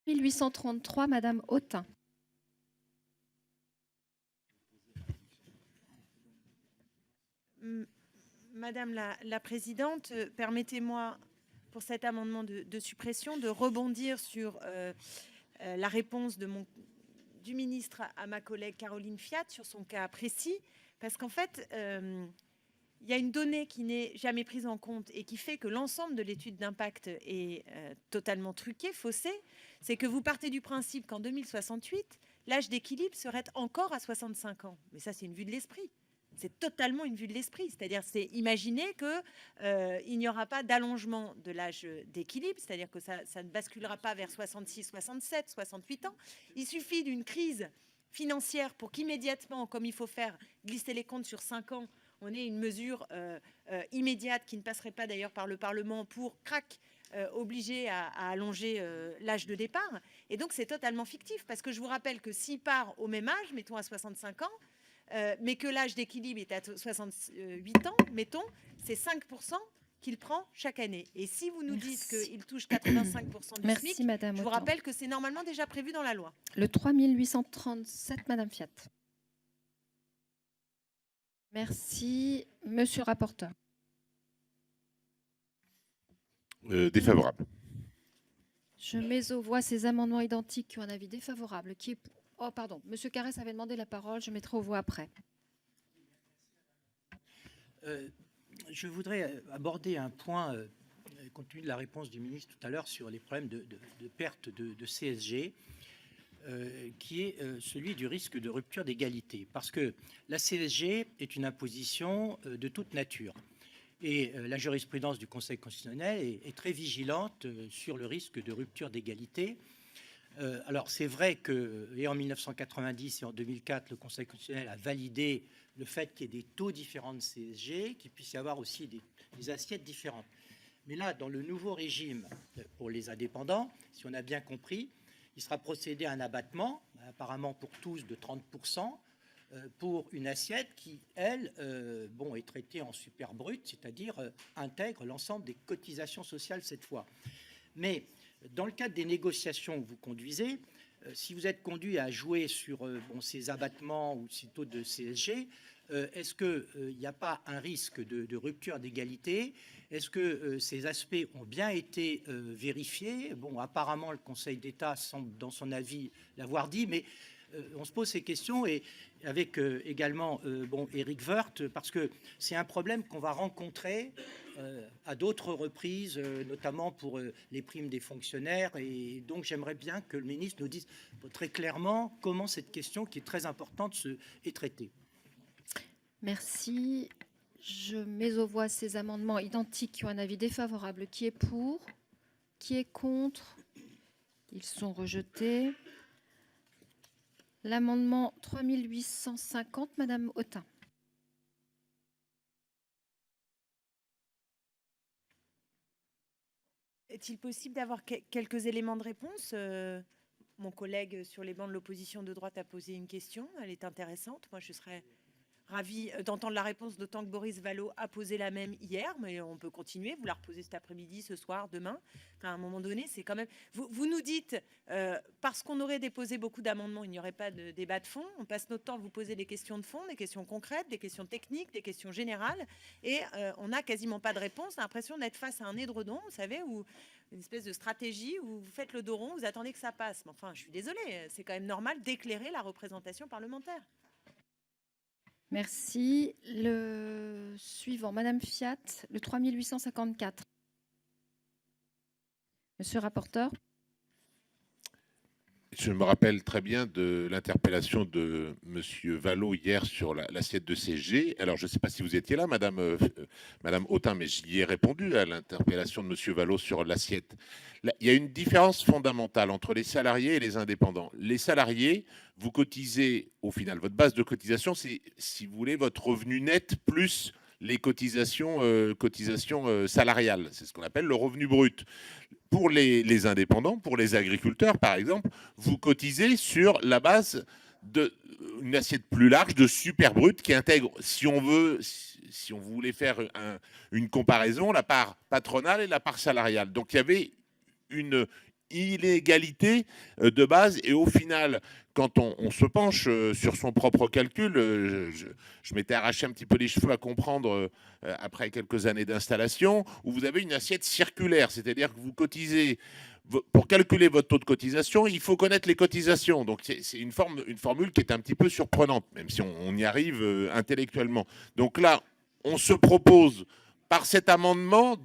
1833, Madame Autain. Madame la présidente, permettez-moi, pour cet amendement de suppression, de rebondir sur la réponse du ministre à ma collègue Caroline Fiat sur son cas précis. Parce qu'en fait, il y a une donnée qui n'est jamais prise en compte et qui fait que l'ensemble de l'étude d'impact est totalement truqué, faussé. C'est que vous partez du principe qu'en 2068, l'âge d'équilibre serait encore à 65 ans. Mais ça, c'est une vue de l'esprit. C'est totalement une vue de l'esprit. C'est-à-dire, c'est imaginer qu'il n'y aura pas d'allongement de l'âge d'équilibre, c'est-à-dire que ça ne basculera pas vers 66, 67, 68 ans. Il suffit d'une crise financière pour qu'immédiatement, comme il faut faire, glisser les comptes sur 5 ans, on ait une mesure immédiate qui ne passerait pas d'ailleurs par le Parlement pour, crac, obliger à allonger l'âge de départ. Et donc, c'est totalement fictif, parce que je vous rappelle que s'il part au même âge, mettons à 65 ans, mais que l'âge d'équilibre est à 68 ans, mettons, c'est 5% qu'il prend chaque année. Et si vous nous dites qu'il touche 85% du Merci, SMIC, Madame je vous Autain. rappelle que c'est normalement déjà prévu dans la loi. Le 3837, Madame Fiat. Merci. Monsieur le rapporteur. Défavorable. Je mets aux voix ces amendements identiques qui ont un avis défavorable. Qui est... Oh, pardon. Monsieur Carrès avait demandé la parole. Je mettrai aux voix après. Je voudrais aborder un point, compte tenu de la réponse du ministre tout à l'heure sur les problèmes de perte de CSG, qui est celui du risque de rupture d'égalité. Parce que la CSG est une imposition de toute nature. Et la jurisprudence du Conseil constitutionnel est très vigilante sur le risque de rupture d'égalité. Alors c'est vrai que, et en 1990 et en 2004, le Conseil constitutionnel a validé le fait qu'il y ait des taux différents de CSG, qu'il puisse y avoir aussi des assiettes différentes. Mais là, dans le nouveau régime pour les indépendants, si on a bien compris, il sera procédé à un abattement, apparemment pour tous, de 30%, pour une assiette qui, elle, est traitée en super brut, c'est-à-dire intègre l'ensemble des cotisations sociales cette fois. Mais dans le cadre des négociations que vous conduisez, si vous êtes conduit à jouer sur ces abattements ou ces taux de CSG, est-ce qu'il n'y a pas un risque de rupture d'égalité? Est-ce que ces aspects ont bien été vérifiés? Bon, apparemment, le Conseil d'État semble, dans son avis, l'avoir dit, mais on se pose ces questions, et avec également Éric Woerth, parce que c'est un problème qu'on va rencontrer à d'autres reprises, notamment pour les primes des fonctionnaires. Et donc, j'aimerais bien que le ministre nous dise très clairement comment cette question, qui est très importante, est traitée. Merci. Je mets aux voix ces amendements identiques qui ont un avis défavorable. Qui est pour? Qui est contre? Ils sont rejetés. L'amendement 3850, Madame Autain. Est-il possible d'avoir quelques éléments de réponse? Mon collègue sur les bancs de l'opposition de droite a posé une question. Elle est intéressante. Moi, je serais ravie d'entendre la réponse, d'autant que Boris Vallaud a posé la même hier, mais on peut continuer. Vous la reposez cet après-midi, ce soir, demain. Enfin, à un moment donné, c'est quand même... Vous nous dites, parce qu'on aurait déposé beaucoup d'amendements, il n'y aurait pas de débat de fond. On passe notre temps à vous poser des questions de fond, des questions concrètes, des questions techniques, des questions générales, et on n'a quasiment pas de réponse. On a l'impression d'être face à un édredon, vous savez, ou une espèce de stratégie où vous faites le dos rond, vous attendez que ça passe. Mais enfin, je suis désolée, c'est quand même normal d'éclairer la représentation parlementaire. Merci. Le suivant, Madame Fiat, le 3854. Monsieur le rapporteur. Je me rappelle très bien de l'interpellation de Monsieur Vallaud hier sur l'assiette de CSG. Alors, je ne sais pas si vous étiez là, Madame Autain, mais j'y ai répondu à l'interpellation de Monsieur Vallaud sur l'assiette. Il y a une différence fondamentale entre les salariés et les indépendants. Les salariés, vous cotisez, au final, votre base de cotisation, c'est, si vous voulez, votre revenu net plus les cotisations salariales. C'est ce qu'on appelle le revenu brut. Pour les indépendants, pour les agriculteurs, par exemple, vous cotisez sur la base d'une assiette plus large de super brut qui intègre, si on voulait faire une comparaison, la part patronale et la part salariale. Donc il y avait inégalité de base. Et au final, quand on se penche sur son propre calcul, je m'étais arraché un petit peu les cheveux à comprendre après quelques années d'installation, où vous avez une assiette circulaire, c'est-à-dire que vous cotisez. Pour calculer votre taux de cotisation, il faut connaître les cotisations. Donc c'est une formule qui est un petit peu surprenante, même si on y arrive intellectuellement. Donc là, on se propose par cet amendement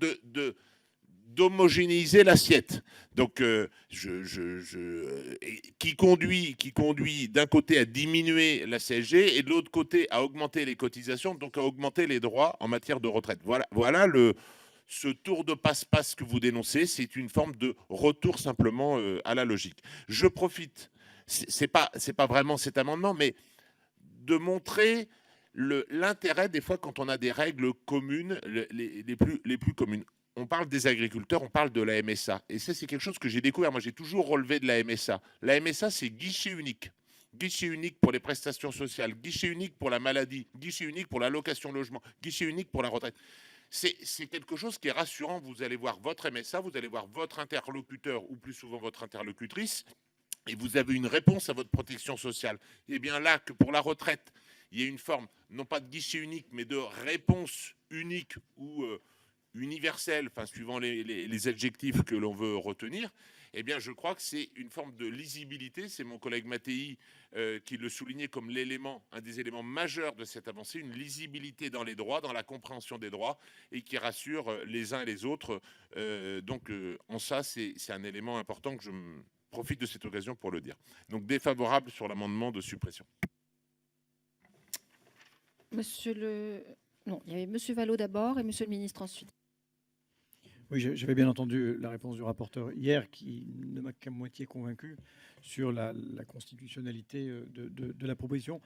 d'homogénéiser l'assiette. Donc, qui conduit d'un côté à diminuer la CSG et de l'autre côté à augmenter les cotisations, donc à augmenter les droits en matière de retraite. Voilà ce tour de passe-passe que vous dénoncez, c'est une forme de retour simplement à la logique. Je profite, c'est pas vraiment cet amendement, mais de montrer l'intérêt des fois quand on a des règles communes, les plus communes. On parle des agriculteurs, on parle de la MSA. Et ça, c'est quelque chose que j'ai découvert. Moi, j'ai toujours relevé de la MSA. La MSA, c'est guichet unique. Guichet unique pour les prestations sociales, guichet unique pour la maladie, guichet unique pour l'allocation logement, guichet unique pour la retraite. C'est quelque chose qui est rassurant. Vous allez voir votre MSA, vous allez voir votre interlocuteur ou plus souvent votre interlocutrice et vous avez une réponse à votre protection sociale. Et bien là, que pour la retraite, il y a une forme, non pas de guichet unique, mais de réponse unique ou universelle, enfin, suivant les adjectifs que l'on veut retenir, eh bien, je crois que c'est une forme de lisibilité. C'est mon collègue Mattei qui le soulignait comme un des éléments majeurs de cette avancée, une lisibilité dans les droits, dans la compréhension des droits, et qui rassure les uns et les autres. Donc, en ça, c'est un élément important que je profite de cette occasion pour le dire. Donc, défavorable sur l'amendement de suppression. Non, il y avait Monsieur Vallaud d'abord et Monsieur le ministre ensuite. Oui, j'avais bien entendu la réponse du rapporteur hier qui ne m'a qu'à moitié convaincu sur la constitutionnalité de la proposition.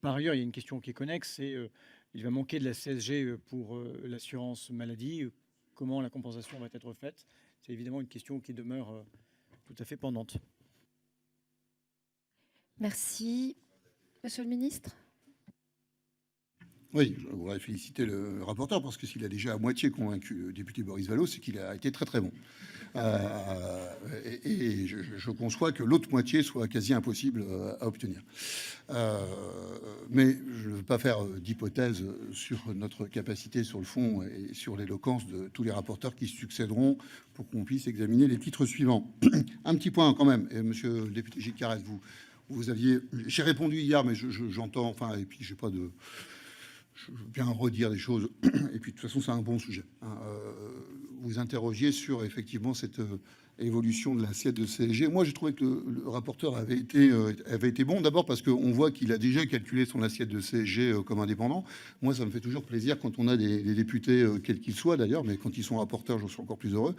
Par ailleurs, il y a une question qui est connexe, c'est il va manquer de la CSG pour l'assurance maladie. Comment la compensation va être faite? C'est évidemment une question qui demeure tout à fait pendante. Merci. Monsieur le ministre. Oui, je voudrais féliciter le rapporteur parce que s'il a déjà à moitié convaincu le député Boris Vallaud, c'est qu'il a été très très bon. Et je conçois que l'autre moitié soit quasi impossible à obtenir. Mais je ne veux pas faire d'hypothèse sur notre capacité sur le fond et sur l'éloquence de tous les rapporteurs qui succéderont pour qu'on puisse examiner les titres suivants. Un petit point quand même, et monsieur le député Gilles Carrez, vous aviez... J'ai répondu hier, mais j'entends... Enfin, et puis j'ai pas de... Je veux bien redire des choses, et puis de toute façon c'est un bon sujet. Vous interrogiez sur effectivement cette évolution de l'assiette de CSG. Moi j'ai trouvé que le rapporteur avait été bon, d'abord parce qu'on voit qu'il a déjà calculé son assiette de CSG comme indépendant. Moi ça me fait toujours plaisir quand on a des députés, quels qu'ils soient d'ailleurs, mais quand ils sont rapporteurs j'en suis encore plus heureux,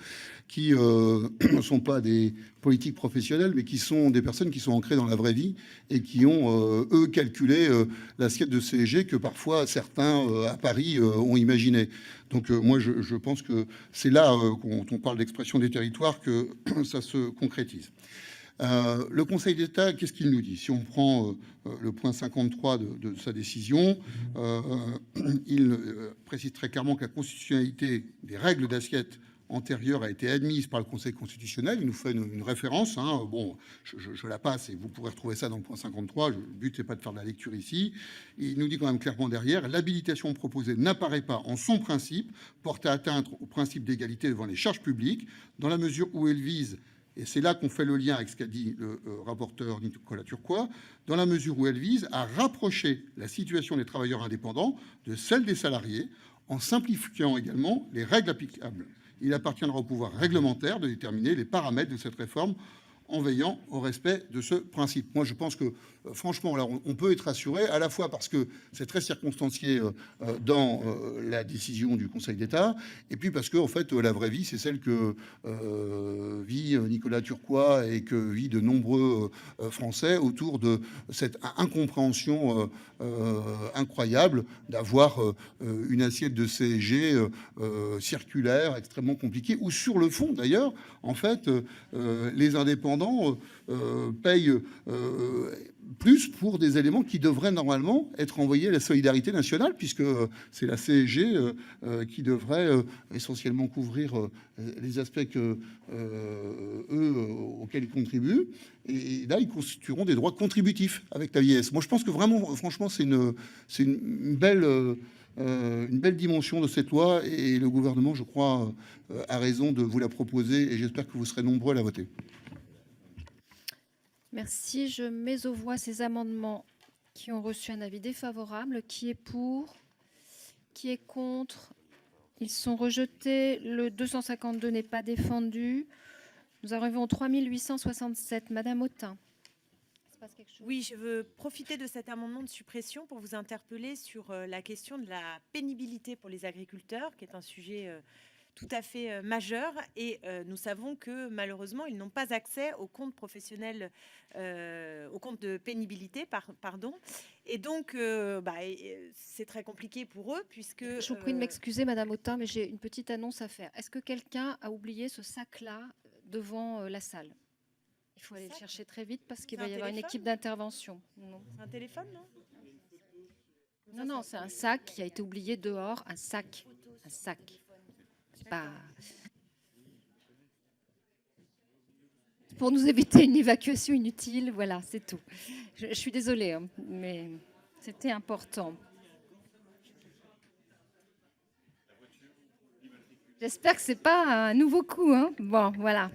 qui ne sont pas des politiques professionnels, mais qui sont des personnes qui sont ancrées dans la vraie vie et qui ont, eux, calculé l'assiette de CSG que parfois certains à Paris ont imaginé. Donc moi, je pense que c'est là, quand on parle d'expression des territoires, que ça se concrétise. Le Conseil d'État, qu'est-ce qu'il nous dit? Si on prend le point 53 de sa décision, il précise très clairement que la constitutionnalité des règles d'assiette antérieure a été admise par le Conseil constitutionnel. Il nous fait une référence. Bon, je la passe et vous pourrez retrouver ça dans le point 53. Le but, c'est pas de faire de la lecture ici. Il nous dit quand même clairement derrière, l'habilitation proposée n'apparaît pas en son principe porter atteinte au principe d'égalité devant les charges publiques, dans la mesure où elle vise, et c'est là qu'on fait le lien avec ce qu'a dit le rapporteur Nicolas Turquois, dans la mesure où elle vise à rapprocher la situation des travailleurs indépendants de celle des salariés, en simplifiant également les règles applicables. Il appartiendra au pouvoir réglementaire de déterminer les paramètres de cette réforme en veillant au respect de ce principe. Moi, je pense que, franchement, là, on peut être rassuré, à la fois parce que c'est très circonstancié dans la décision du Conseil d'État, et puis parce que, en fait, la vraie vie, c'est celle que vit Nicolas Turquois et que vit de nombreux Français autour de cette incompréhension incroyable d'avoir une assiette de CSG circulaire, extrêmement compliquée, ou sur le fond, d'ailleurs, en fait, les indépendants indépendants payent plus pour des éléments qui devraient normalement être envoyés à la solidarité nationale, puisque c'est la CSG qui devrait essentiellement couvrir les aspects auxquels ils contribuent. Et là, ils constitueront des droits contributifs avec la vieillesse. Moi, je pense que vraiment, franchement, c'est une belle dimension de cette loi, et le gouvernement, je crois, a raison de vous la proposer, et j'espère que vous serez nombreux à la voter. Merci. Je mets aux voix ces amendements qui ont reçu un avis défavorable. Qui est pour? Qui est contre? Ils sont rejetés. Le 252 n'est pas défendu. Nous arrivons au 3867. Madame Autain. Il se passe quelque chose? Oui, je veux profiter de cet amendement de suppression pour vous interpeller sur la question de la pénibilité pour les agriculteurs, qui est un sujet tout à fait majeur. Et nous savons que malheureusement, ils n'ont pas accès au compte professionnel, au compte de pénibilité, pardon. Et donc, c'est très compliqué pour eux, puisque... Je vous prie de m'excuser, Madame Autain, mais j'ai une petite annonce à faire. Est-ce que quelqu'un a oublié ce sac-là devant la salle? Il faut aller le chercher très vite parce qu'il va y avoir une équipe d'intervention. C'est un téléphone, non? Non, c'est un sac qui a été oublié dehors. Un sac. C'est pas... Pour nous éviter une évacuation inutile, voilà, c'est tout. Je suis désolée, hein, mais c'était important. J'espère que c'est pas un nouveau coup, hein. Bon, voilà.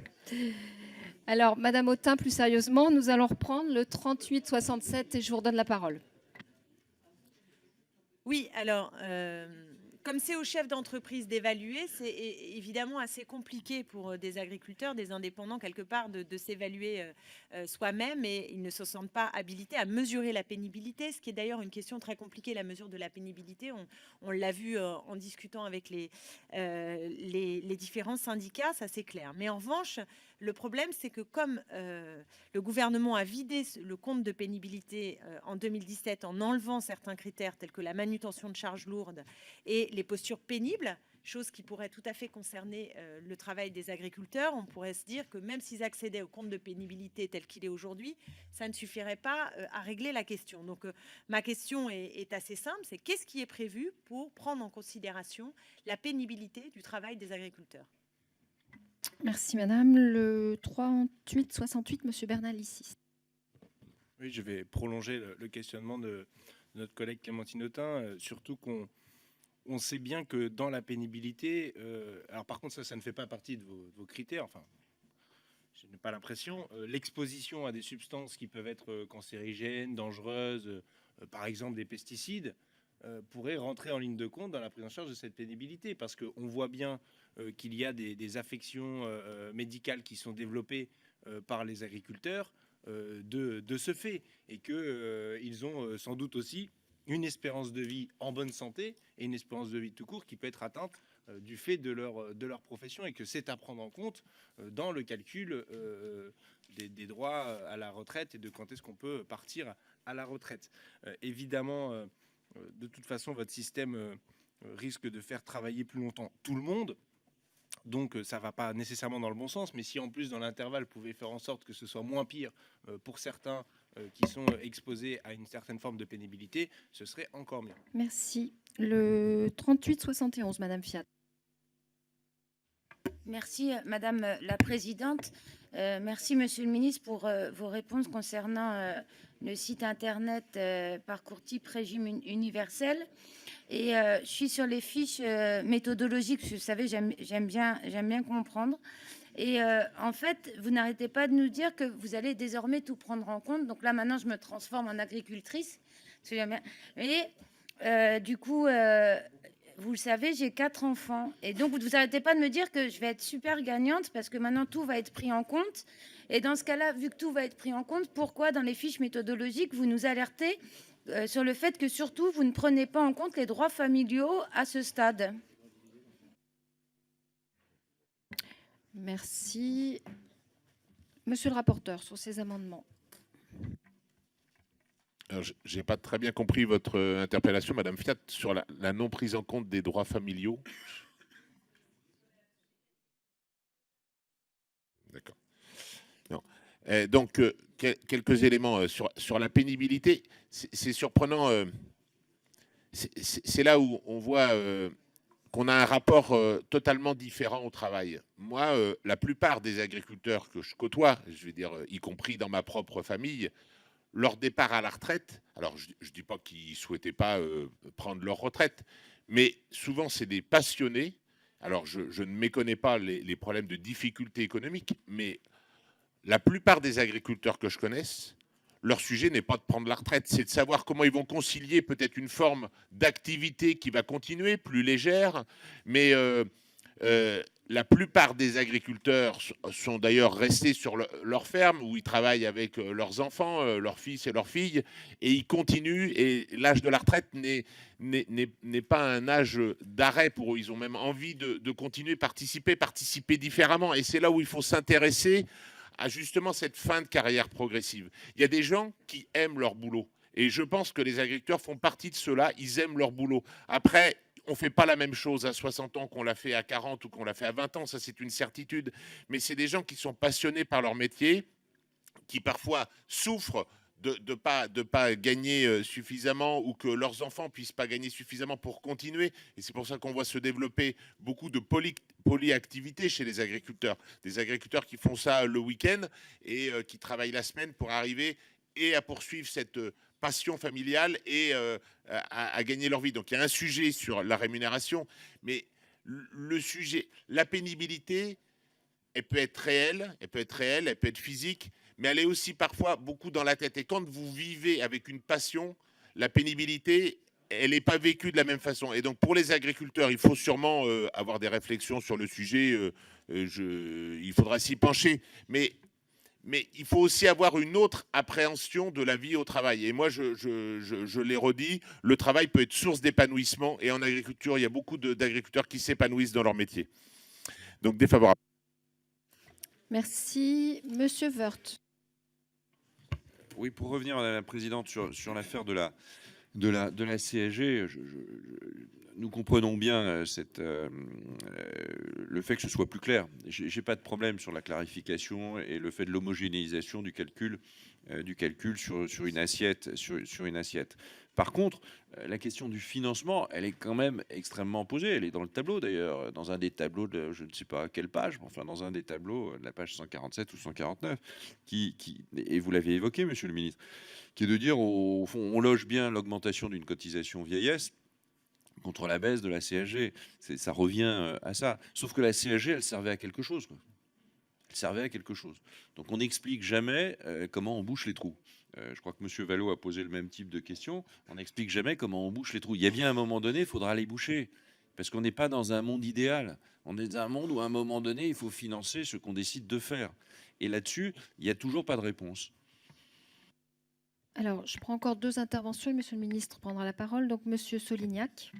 Alors, Madame Autain, plus sérieusement, nous allons reprendre le 3867 et je vous redonne la parole. Oui, alors, comme c'est aux chefs d'entreprise d'évaluer, c'est évidemment assez compliqué pour des agriculteurs, des indépendants, quelque part, de s'évaluer soi-même, et ils ne se sentent pas habilités à mesurer la pénibilité, ce qui est d'ailleurs une question très compliquée, la mesure de la pénibilité. On l'a vu en discutant avec les différents syndicats, ça c'est clair. Mais en revanche, le problème, c'est que comme le gouvernement a vidé le compte de pénibilité en 2017 en enlevant certains critères tels que la manutention de charges lourdes et les postures pénibles, chose qui pourrait tout à fait concerner le travail des agriculteurs, on pourrait se dire que même s'ils accédaient au compte de pénibilité tel qu'il est aujourd'hui, ça ne suffirait pas à régler la question. Donc ma question est assez simple, c'est qu'est-ce qui est prévu pour prendre en considération la pénibilité du travail des agriculteurs? Merci, Madame. Le 3868, Monsieur Bernalicis. Oui, je vais prolonger le questionnement de notre collègue Clémentine Autain, surtout qu'on sait bien que dans la pénibilité, alors par contre ça ne fait pas partie de vos critères, enfin je n'ai pas l'impression, l'exposition à des substances qui peuvent être cancérigènes, dangereuses, par exemple des pesticides, pourrait rentrer en ligne de compte dans la prise en charge de cette pénibilité, parce qu'on voit bien qu'il y a des affections médicales qui sont développées par les agriculteurs de ce fait, et qu'ils ont sans doute aussi une espérance de vie en bonne santé et une espérance de vie tout court qui peut être atteinte du fait de leur profession, et que c'est à prendre en compte dans le calcul des droits à la retraite et de quand est-ce qu'on peut partir à la retraite. Évidemment, de toute façon, votre système risque de faire travailler plus longtemps tout le monde. Donc ça ne va pas nécessairement dans le bon sens, mais si en plus dans l'intervalle vous pouvez faire en sorte que ce soit moins pire pour certains qui sont exposés à une certaine forme de pénibilité, ce serait encore mieux. Merci. Le 3871, Madame Fiat. Merci Madame la Présidente. Merci Monsieur le Ministre pour vos réponses concernant le site internet Parcours-Type Régime Universel. Et je suis sur les fiches méthodologiques, parce que vous savez, j'aime bien comprendre. Et en fait, vous n'arrêtez pas de nous dire que vous allez désormais tout prendre en compte. Donc là, maintenant, je me transforme en agricultrice. Et du coup, vous le savez, j'ai 4 enfants. Et donc, vous n'arrêtez pas de me dire que je vais être super gagnante parce que maintenant, tout va être pris en compte. Et dans ce cas-là, vu que tout va être pris en compte, pourquoi dans les fiches méthodologiques, vous nous alertez sur le fait que surtout, vous ne prenez pas en compte les droits familiaux à ce stade? Merci. Monsieur le rapporteur, sur ces amendements. Je n'ai pas très bien compris votre interpellation, Madame Fiat, sur la non prise en compte des droits familiaux. D'accord. Non. Donc, quelques éléments sur la pénibilité. C'est surprenant. C'est là où on voit qu'on a un rapport totalement différent au travail. Moi, la plupart des agriculteurs que je côtoie, je veux dire, y compris dans ma propre famille, leur départ à la retraite, alors je ne dis pas qu'ils ne souhaitaient pas prendre leur retraite, mais souvent c'est des passionnés. Alors je ne méconnais pas les problèmes de difficultés économiques, mais la plupart des agriculteurs que je connaisse, leur sujet n'est pas de prendre la retraite, c'est de savoir comment ils vont concilier peut-être une forme d'activité qui va continuer, plus légère, mais la plupart des agriculteurs sont d'ailleurs restés sur leur ferme où ils travaillent avec leurs enfants, leurs fils et leurs filles, et ils continuent. Et l'âge de la retraite n'est pas un âge d'arrêt pour eux. Ils ont même envie de continuer, participer différemment. Et c'est là où il faut s'intéresser à justement cette fin de carrière progressive. Il y a des gens qui aiment leur boulot. Et je pense que les agriculteurs font partie de ceux-là. Ils aiment leur boulot. Après, on ne fait pas la même chose à 60 ans qu'on l'a fait à 40 ou qu'on l'a fait à 20 ans, ça c'est une certitude. Mais c'est des gens qui sont passionnés par leur métier, qui parfois souffrent de ne pas gagner suffisamment ou que leurs enfants puissent pas gagner suffisamment pour continuer. Et c'est pour ça qu'on voit se développer beaucoup de polyactivité chez les agriculteurs. Des agriculteurs qui font ça le week-end et qui travaillent la semaine pour arriver et à poursuivre cette passion familiale et à gagner leur vie. Donc il y a un sujet sur la rémunération, mais le sujet, la pénibilité, elle peut être réelle, elle peut être physique, mais elle est aussi parfois beaucoup dans la tête. Et quand vous vivez avec une passion, la pénibilité, elle n'est pas vécue de la même façon. Et donc pour les agriculteurs, il faut sûrement avoir des réflexions sur le sujet. Il faudra s'y pencher. Mais il faut aussi avoir une autre appréhension de la vie au travail. Et moi, je l'ai redit, le travail peut être source d'épanouissement. Et en agriculture, il y a beaucoup d'agriculteurs qui s'épanouissent dans leur métier. Donc défavorable. Merci. Monsieur Woerth. Oui, pour revenir, Madame la Présidente, sur l'affaire de la CSG, nous comprenons bien le fait que ce soit plus clair. J'ai pas de problème sur la clarification et le fait de l'homogénéisation du calcul sur une assiette. Par contre, la question du financement, elle est quand même extrêmement posée. Elle est dans le tableau d'ailleurs, dans un des tableaux de je ne sais pas à quelle page, mais enfin dans un des tableaux de la page 147 ou 149, et vous l'avez évoqué, Monsieur le Ministre, qui est de dire au fond, on loge bien l'augmentation d'une cotisation vieillesse contre la baisse de la CSG. Ça revient à ça. Sauf que la CSG, elle servait à quelque chose, quoi. Elle servait à quelque chose. Donc on n'explique jamais comment on bouche les trous. Je crois que M. Vallaud a posé le même type de question. On n'explique jamais comment on bouche les trous. Il y a bien un moment donné, il faudra les boucher. Parce qu'on n'est pas dans un monde idéal. On est dans un monde où à un moment donné, il faut financer ce qu'on décide de faire. Et là-dessus, il n'y a toujours pas de réponse. Alors, je prends encore 2 interventions et Monsieur le Ministre prendra la parole. Donc, Monsieur Solignac.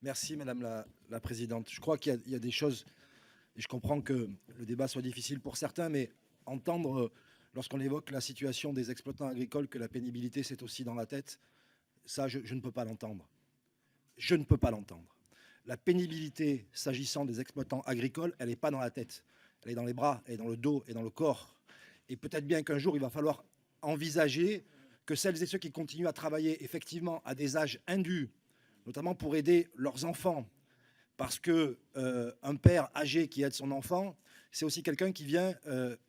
Merci Madame la Présidente. Je crois qu'il y a des choses, et je comprends que le débat soit difficile pour certains, mais entendre, lorsqu'on évoque la situation des exploitants agricoles, que la pénibilité c'est aussi dans la tête, ça je ne peux pas l'entendre. Je ne peux pas l'entendre. La pénibilité, s'agissant des exploitants agricoles, elle n'est pas dans la tête. Elle est dans les bras, elle est dans le dos et dans le corps. Et peut-être bien qu'un jour, il va falloir envisager que celles et ceux qui continuent à travailler effectivement à des âges indus, notamment pour aider leurs enfants, parce que un père âgé qui aide son enfant, c'est aussi quelqu'un qui vient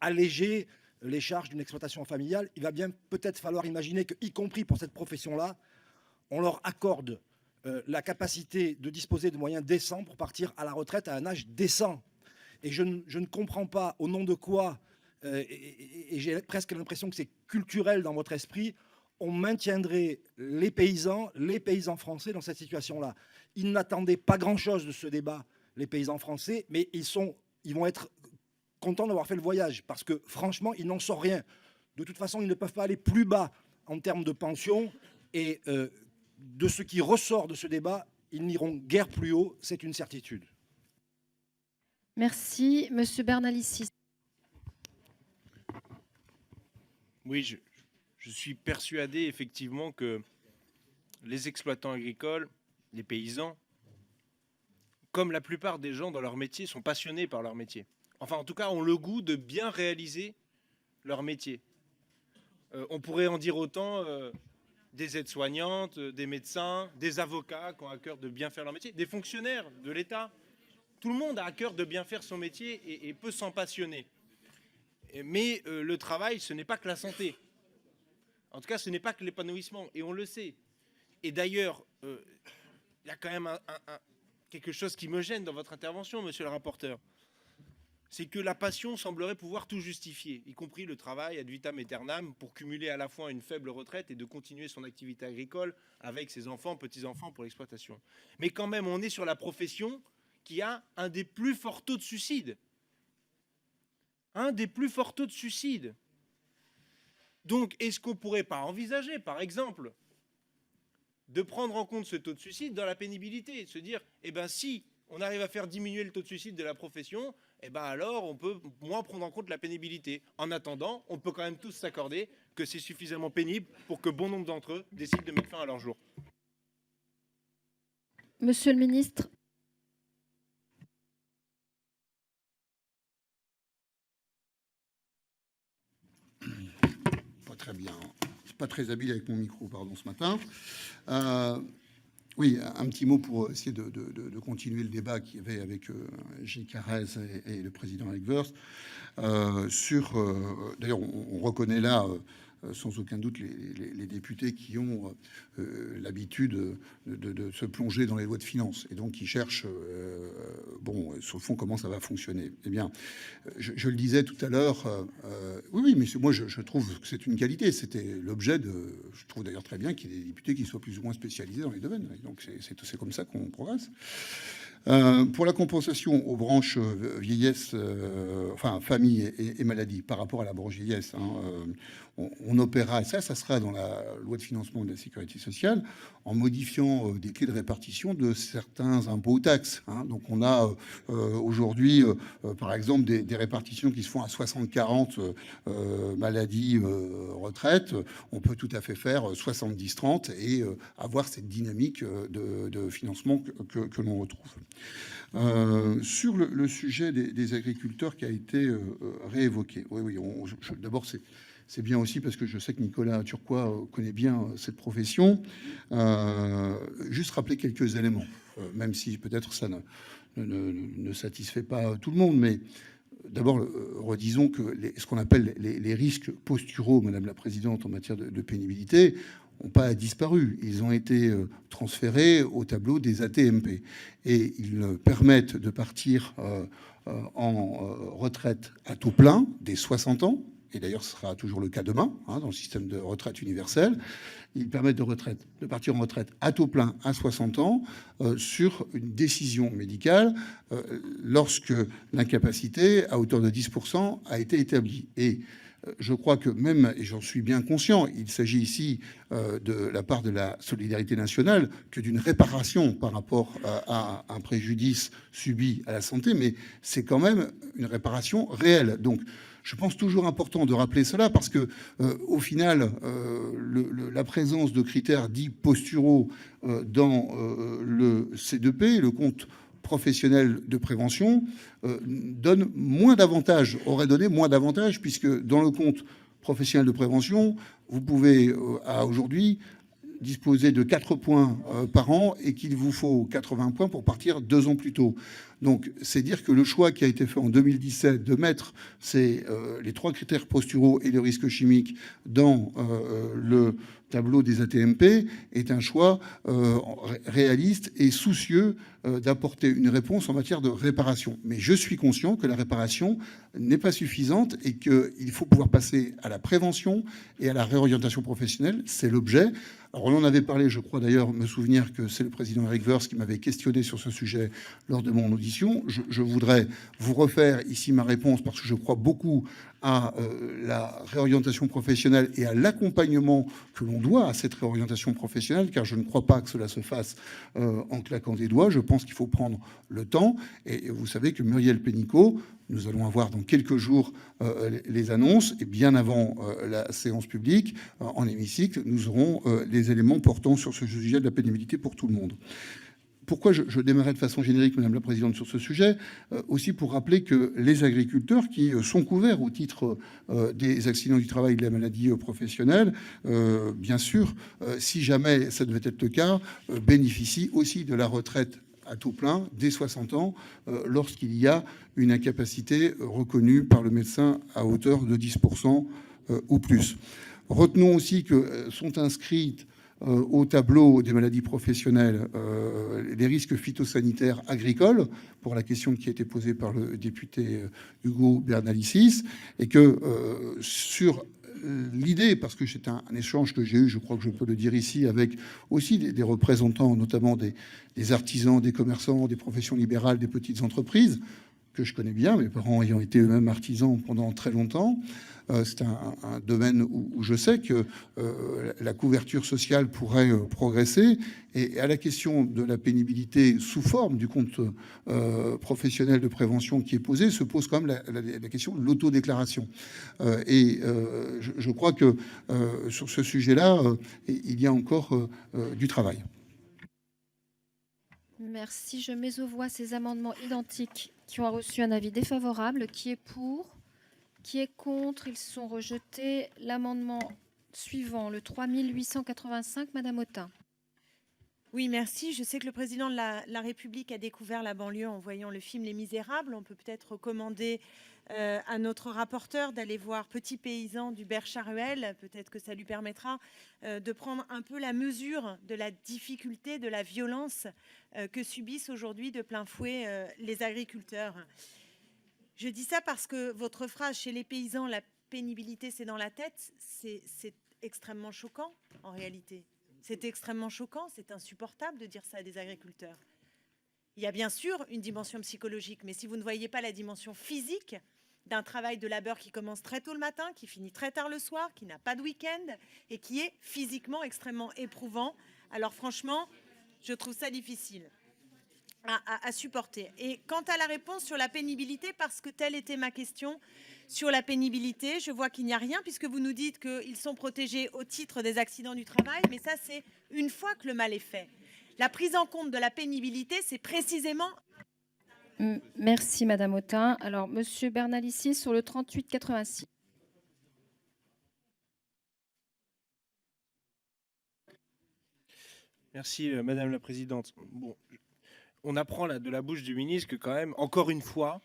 alléger les charges d'une exploitation familiale. Il va bien peut-être falloir imaginer que, y compris pour cette profession-là, on leur accorde la capacité de disposer de moyens décents pour partir à la retraite à un âge décent. Et je ne comprends pas au nom de quoi, et j'ai presque l'impression que c'est culturel dans votre esprit, on maintiendrait les paysans français dans cette situation-là. Ils n'attendaient pas grand-chose de ce débat, les paysans français, mais ils vont être contents d'avoir fait le voyage, parce que franchement, ils n'en sortent rien. De toute façon, ils ne peuvent pas aller plus bas en termes de pension, et de ce qui ressort de ce débat, ils n'iront guère plus haut, c'est une certitude. Merci. Monsieur Bernalicis. Oui, je suis persuadé effectivement que les exploitants agricoles, les paysans, comme la plupart des gens dans leur métier, sont passionnés par leur métier. Enfin, en tout cas, ont le goût de bien réaliser leur métier. On pourrait en dire autant des aides-soignantes, des médecins, des avocats qui ont à cœur de bien faire leur métier, des fonctionnaires de l'État. Tout le monde a à cœur de bien faire son métier et peut s'en passionner. Mais le travail, ce n'est pas que la santé. En tout cas, ce n'est pas que l'épanouissement, et on le sait. Et d'ailleurs, il y a quand même quelque chose qui me gêne dans votre intervention, monsieur le rapporteur. C'est que la passion semblerait pouvoir tout justifier, y compris le travail ad vitam aeternam, pour cumuler à la fois une faible retraite et de continuer son activité agricole avec ses enfants, petits-enfants pour l'exploitation. Mais quand même, on est sur la profession qui a un des plus forts taux de suicide. Un des plus forts taux de suicide. Donc, est-ce qu'on ne pourrait pas envisager, par exemple, de prendre en compte ce taux de suicide dans la pénibilité, se dire, eh bien, si on arrive à faire diminuer le taux de suicide de la profession, eh ben alors on peut moins prendre en compte la pénibilité. En attendant, on peut quand même tous s'accorder que c'est suffisamment pénible pour que bon nombre d'entre eux décident de mettre fin à leur jour. Monsieur le ministre. Pas très bien. Je suis pas très habile avec mon micro, pardon, ce matin. Oui, un petit mot pour essayer de continuer le débat qu'il y avait avec Gilles Carrez et le président Eric Woerth. D'ailleurs, on reconnaît là, sans aucun doute, les députés qui ont l'habitude de se plonger dans les lois de finances et donc qui cherchent, sur le fond, comment ça va fonctionner. Eh bien, je le disais tout à l'heure, oui, mais moi, je trouve que c'est une qualité. C'était l'objet de... Je trouve d'ailleurs très bien qu'il y ait des députés qui soient plus ou moins spécialisés dans les domaines. Donc, c'est comme ça qu'on progresse. Pour la compensation aux branches vieillesse, famille et maladie, par rapport à la branche vieillesse, on opérera, et ça sera dans la loi de financement de la sécurité sociale, en modifiant des clés de répartition de certains impôts ou taxes. Donc on a aujourd'hui, par exemple, des répartitions qui se font à 60-40 maladie, retraite. On peut tout à fait faire 70-30 et avoir cette dynamique de financement que l'on retrouve. Sur le sujet des agriculteurs qui a été réévoqué, oui, d'abord c'est bien aussi parce que je sais que Nicolas Turquois connaît bien cette profession. Juste rappeler quelques éléments, même si peut-être ça ne satisfait pas tout le monde, mais d'abord, redisons que ce qu'on appelle les risques posturaux, Madame la Présidente, en matière de pénibilité, n'ont pas disparu. Ils ont été transférés au tableau des AT-MP. Et ils permettent de partir en retraite à taux plein dès 60 ans. Et d'ailleurs, ce sera toujours le cas demain, dans le système de retraite universelle. Ils permettent de partir en retraite à taux plein à 60 ans sur une décision médicale lorsque l'incapacité à hauteur de 10% a été établie. Et je crois que même, et j'en suis bien conscient, il s'agit ici de la part de la solidarité nationale que d'une réparation par rapport à un préjudice subi à la santé, mais c'est quand même une réparation réelle. Donc, je pense toujours important de rappeler cela parce que, au final, la présence de critères dits posturaux dans le C2P, le compte professionnel de prévention, donne moins d'avantages, aurait donné moins d'avantages, puisque dans le compte professionnel de prévention, vous pouvez aujourd'hui disposer de 4 points par an et qu'il vous faut 80 points pour partir 2 ans plus tôt. Donc, c'est dire que le choix qui a été fait en 2017 de mettre les 3 critères posturaux et le risque chimique dans le tableau des AT-MP est un choix réaliste et soucieux d'apporter une réponse en matière de réparation. Mais je suis conscient que la réparation n'est pas suffisante et qu'il faut pouvoir passer à la prévention et à la réorientation professionnelle. C'est l'objet. Alors, on en avait parlé, je crois d'ailleurs me souvenir que c'est le président Eric Woerth qui m'avait questionné sur ce sujet lors de mon audition. Je voudrais vous refaire ici ma réponse parce que je crois beaucoup à la réorientation professionnelle et à l'accompagnement que l'on doit à cette réorientation professionnelle, car je ne crois pas que cela se fasse en claquant des doigts. Je pense qu'il faut prendre le temps. Et vous savez que Muriel Pénicaud, nous allons avoir dans quelques jours les annonces, et bien avant la séance publique, en hémicycle, nous aurons les éléments portant sur ce sujet de la pénibilité pour tout le monde. pourquoi je démarrais de façon générique, Madame la Présidente, sur ce sujet, aussi pour rappeler que les agriculteurs qui sont couverts au titre des accidents du travail et de la maladie professionnelle, bien sûr, si jamais ça devait être le cas, bénéficient aussi de la retraite à taux plein dès 60 ans lorsqu'il y a une incapacité reconnue par le médecin à hauteur de 10% ou plus. Retenons aussi que sont inscrites au tableau des maladies professionnelles les risques phytosanitaires agricoles, pour la question qui a été posée par le député Hugo Bernalicis, et que sur l'idée, parce que c'est un échange que j'ai eu, je crois que je peux le dire ici, avec aussi des représentants, notamment des artisans, des commerçants, des professions libérales, des petites entreprises, que je connais bien, mes parents ayant été eux-mêmes artisans pendant très longtemps. C'est un domaine où je sais que la couverture sociale pourrait progresser. Et à la question de la pénibilité sous forme du compte professionnel de prévention qui est posée, se pose quand même la question de l'autodéclaration. Je crois que sur ce sujet-là, il y a encore du travail. Merci. Je mets aux voix ces amendements identiques qui ont reçu un avis défavorable. Qui est pour? Qui est contre? Ils sont rejetés. L'amendement suivant, le 3885, Madame Autain. Oui, merci. Je sais que le président de la République a découvert la banlieue en voyant le film Les Misérables. On peut peut-être recommander à notre rapporteur d'aller voir Petit paysan d'Hubert Charuel. Peut-être que ça lui permettra de prendre un peu la mesure de la difficulté, de la violence que subissent aujourd'hui de plein fouet les agriculteurs. Je dis ça parce que votre phrase, chez les paysans, la pénibilité, c'est dans la tête, c'est extrêmement choquant en réalité. C'est extrêmement choquant, c'est insupportable de dire ça à des agriculteurs. Il y a bien sûr une dimension psychologique, mais si vous ne voyez pas la dimension physique d'un travail de labeur qui commence très tôt le matin, qui finit très tard le soir, qui n'a pas de week-end et qui est physiquement extrêmement éprouvant, alors franchement, je trouve ça difficile à supporter. Et quant à la réponse sur la pénibilité, parce que telle était ma question sur la pénibilité, je vois qu'il n'y a rien, puisque vous nous dites qu'ils sont protégés au titre des accidents du travail, mais ça, c'est une fois que le mal est fait. La prise en compte de la pénibilité, c'est précisément... Merci, Madame Autain. Alors, Monsieur Bernalicis, sur le 3886. Merci, Madame la Présidente. Bon, on apprend là, de la bouche du ministre que quand même, encore une fois,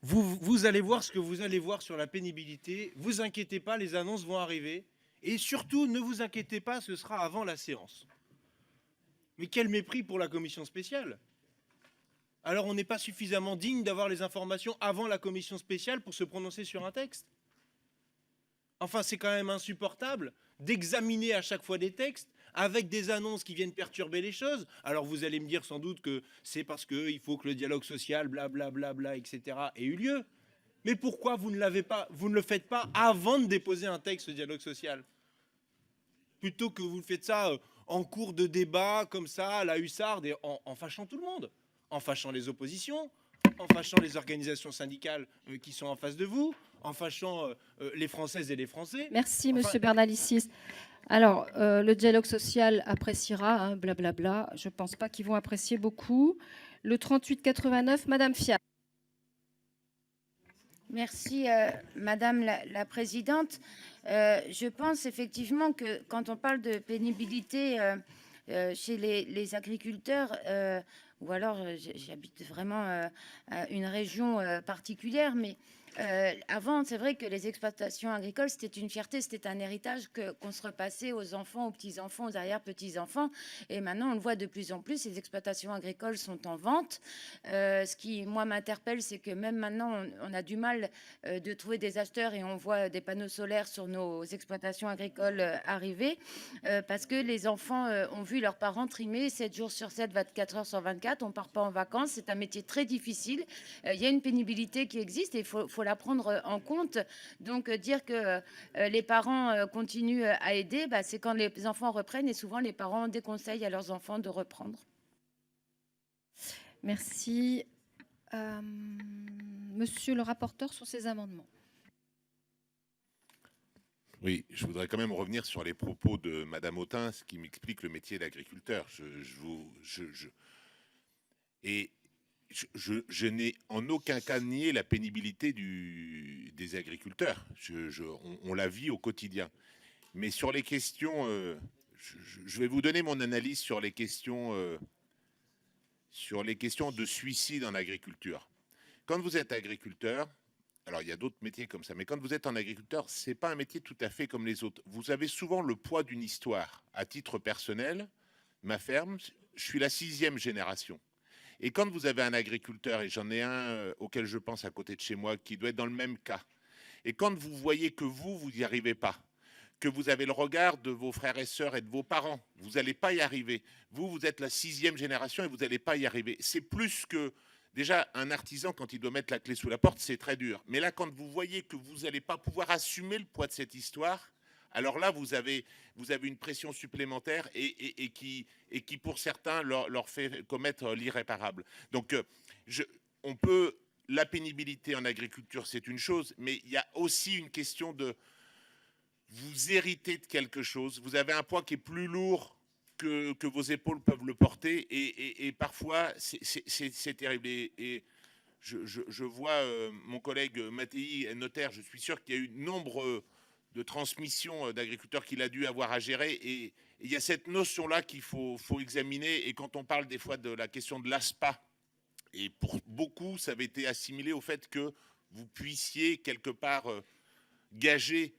vous allez voir ce que vous allez voir sur la pénibilité. Vous inquiétez pas, les annonces vont arriver. Et surtout, ne vous inquiétez pas, ce sera avant la séance. Mais quel mépris pour la commission spéciale! Alors on n'est pas suffisamment digne d'avoir les informations avant la commission spéciale pour se prononcer sur un texte? Enfin, c'est quand même insupportable d'examiner à chaque fois des textes avec des annonces qui viennent perturber les choses. Alors vous allez me dire sans doute que c'est parce qu'il faut que le dialogue social, blablabla, etc. ait eu lieu. Mais pourquoi vous ne le faites pas avant de déposer un texte de dialogue social? Plutôt que vous faites ça en cours de débat, comme ça, à la hussarde, et en fâchant tout le monde, en fâchant les oppositions, en fâchant les organisations syndicales qui sont en face de vous, en fâchant les Françaises et les Français. Merci, Monsieur Bernalicis. Alors, le dialogue social appréciera, hein, blablabla. Je ne pense pas qu'ils vont apprécier beaucoup. Le 3889, Madame Fiat. Merci, Madame la Présidente. Je pense effectivement que quand on parle de pénibilité chez les agriculteurs, ou alors j'habite vraiment une région particulière, mais avant, c'est vrai que les exploitations agricoles, c'était une fierté, c'était un héritage qu'on se repassait aux enfants, aux petits-enfants, aux arrière-petits-enfants. Et maintenant, on le voit de plus en plus, les exploitations agricoles sont en vente. Ce qui, moi, m'interpelle, c'est que même maintenant, on a du mal de trouver des acheteurs et on voit des panneaux solaires sur nos exploitations agricoles arriver parce que les enfants ont vu leurs parents trimer 7 jours sur 7, 24 heures sur 24. On ne part pas en vacances. C'est un métier très difficile. Il y a une pénibilité qui existe et il faut la prendre en compte. Donc dire que les parents continuent à aider, c'est quand les enfants reprennent et souvent les parents déconseillent à leurs enfants de reprendre. Merci. Monsieur le rapporteur sur ces amendements. Oui, je voudrais quand même revenir sur les propos de Madame Autain, ce qui m'explique le métier d'agriculteur. Et je n'ai en aucun cas nié la pénibilité des agriculteurs. On la vit au quotidien. Mais sur les questions, je vais vous donner mon analyse sur les questions de suicide en agriculture. Quand vous êtes agriculteur, alors il y a d'autres métiers comme ça, mais quand vous êtes en agriculteur, c'est pas un métier tout à fait comme les autres. Vous avez souvent le poids d'une histoire. À titre personnel, ma ferme, je suis la 6e génération. Et quand vous avez un agriculteur, et j'en ai un auquel je pense à côté de chez moi, qui doit être dans le même cas, et quand vous voyez que vous n'y arrivez pas, que vous avez le regard de vos frères et sœurs et de vos parents, vous n'allez pas y arriver. Vous êtes la 6e génération et vous n'allez pas y arriver. C'est plus que... Déjà, un artisan, quand il doit mettre la clé sous la porte, c'est très dur. Mais là, quand vous voyez que vous n'allez pas pouvoir assumer le poids de cette histoire, alors là, vous avez une pression supplémentaire et qui, pour certains, leur fait commettre l'irréparable. Donc, on peut... La pénibilité en agriculture, c'est une chose, mais il y a aussi une question de... Vous héritez de quelque chose. Vous avez un poids qui est plus lourd que vos épaules peuvent le porter. Et parfois, c'est terrible. Et je vois mon collègue Mattei, notaire, je suis sûr qu'il y a eu nombre de transmissions d'agriculteurs qu'il a dû avoir à gérer. Et il y a cette notion-là qu'il faut examiner. Et quand on parle des fois de la question de l'ASPA, et pour beaucoup, ça avait été assimilé au fait que vous puissiez quelque part gager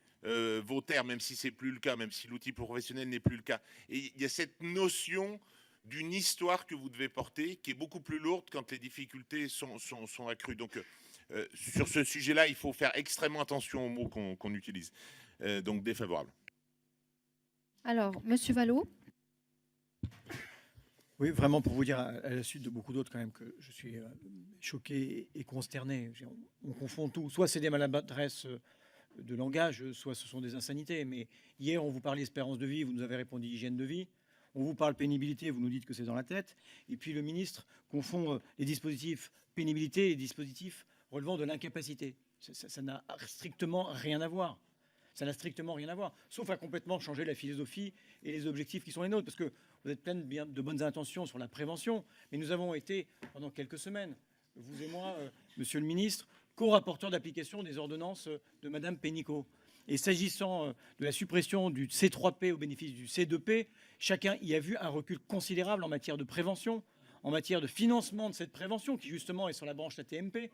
vos terres, même si c'est plus le cas, même si l'outil professionnel n'est plus le cas. Et il y a cette notion d'une histoire que vous devez porter, qui est beaucoup plus lourde quand les difficultés sont accrues. Donc, sur ce sujet-là, il faut faire extrêmement attention aux mots qu'on utilise. Donc, défavorable. Alors, Monsieur Vallot. Oui, vraiment, pour vous dire, à la suite de beaucoup d'autres, quand même, que je suis choqué et consterné. On confond tout. Soit c'est des maladresses de langage, soit ce sont des insanités. Mais hier, on vous parlait espérance de vie, vous nous avez répondu hygiène de vie. On vous parle pénibilité, vous nous dites que c'est dans la tête. Et puis le ministre confond les dispositifs pénibilité et les dispositifs relevant de l'incapacité. Ça n'a strictement rien à voir. Ça n'a strictement rien à voir, sauf à complètement changer la philosophie et les objectifs qui sont les nôtres. Parce que vous êtes plein de bonnes intentions sur la prévention, mais nous avons été, pendant quelques semaines, vous et moi, monsieur le ministre, co-rapporteur d'application des ordonnances de Madame Pénicaud. Et s'agissant de la suppression du C3P au bénéfice du C2P, chacun y a vu un recul considérable en matière de prévention, en matière de financement de cette prévention, qui justement est sur la branche AT-MP.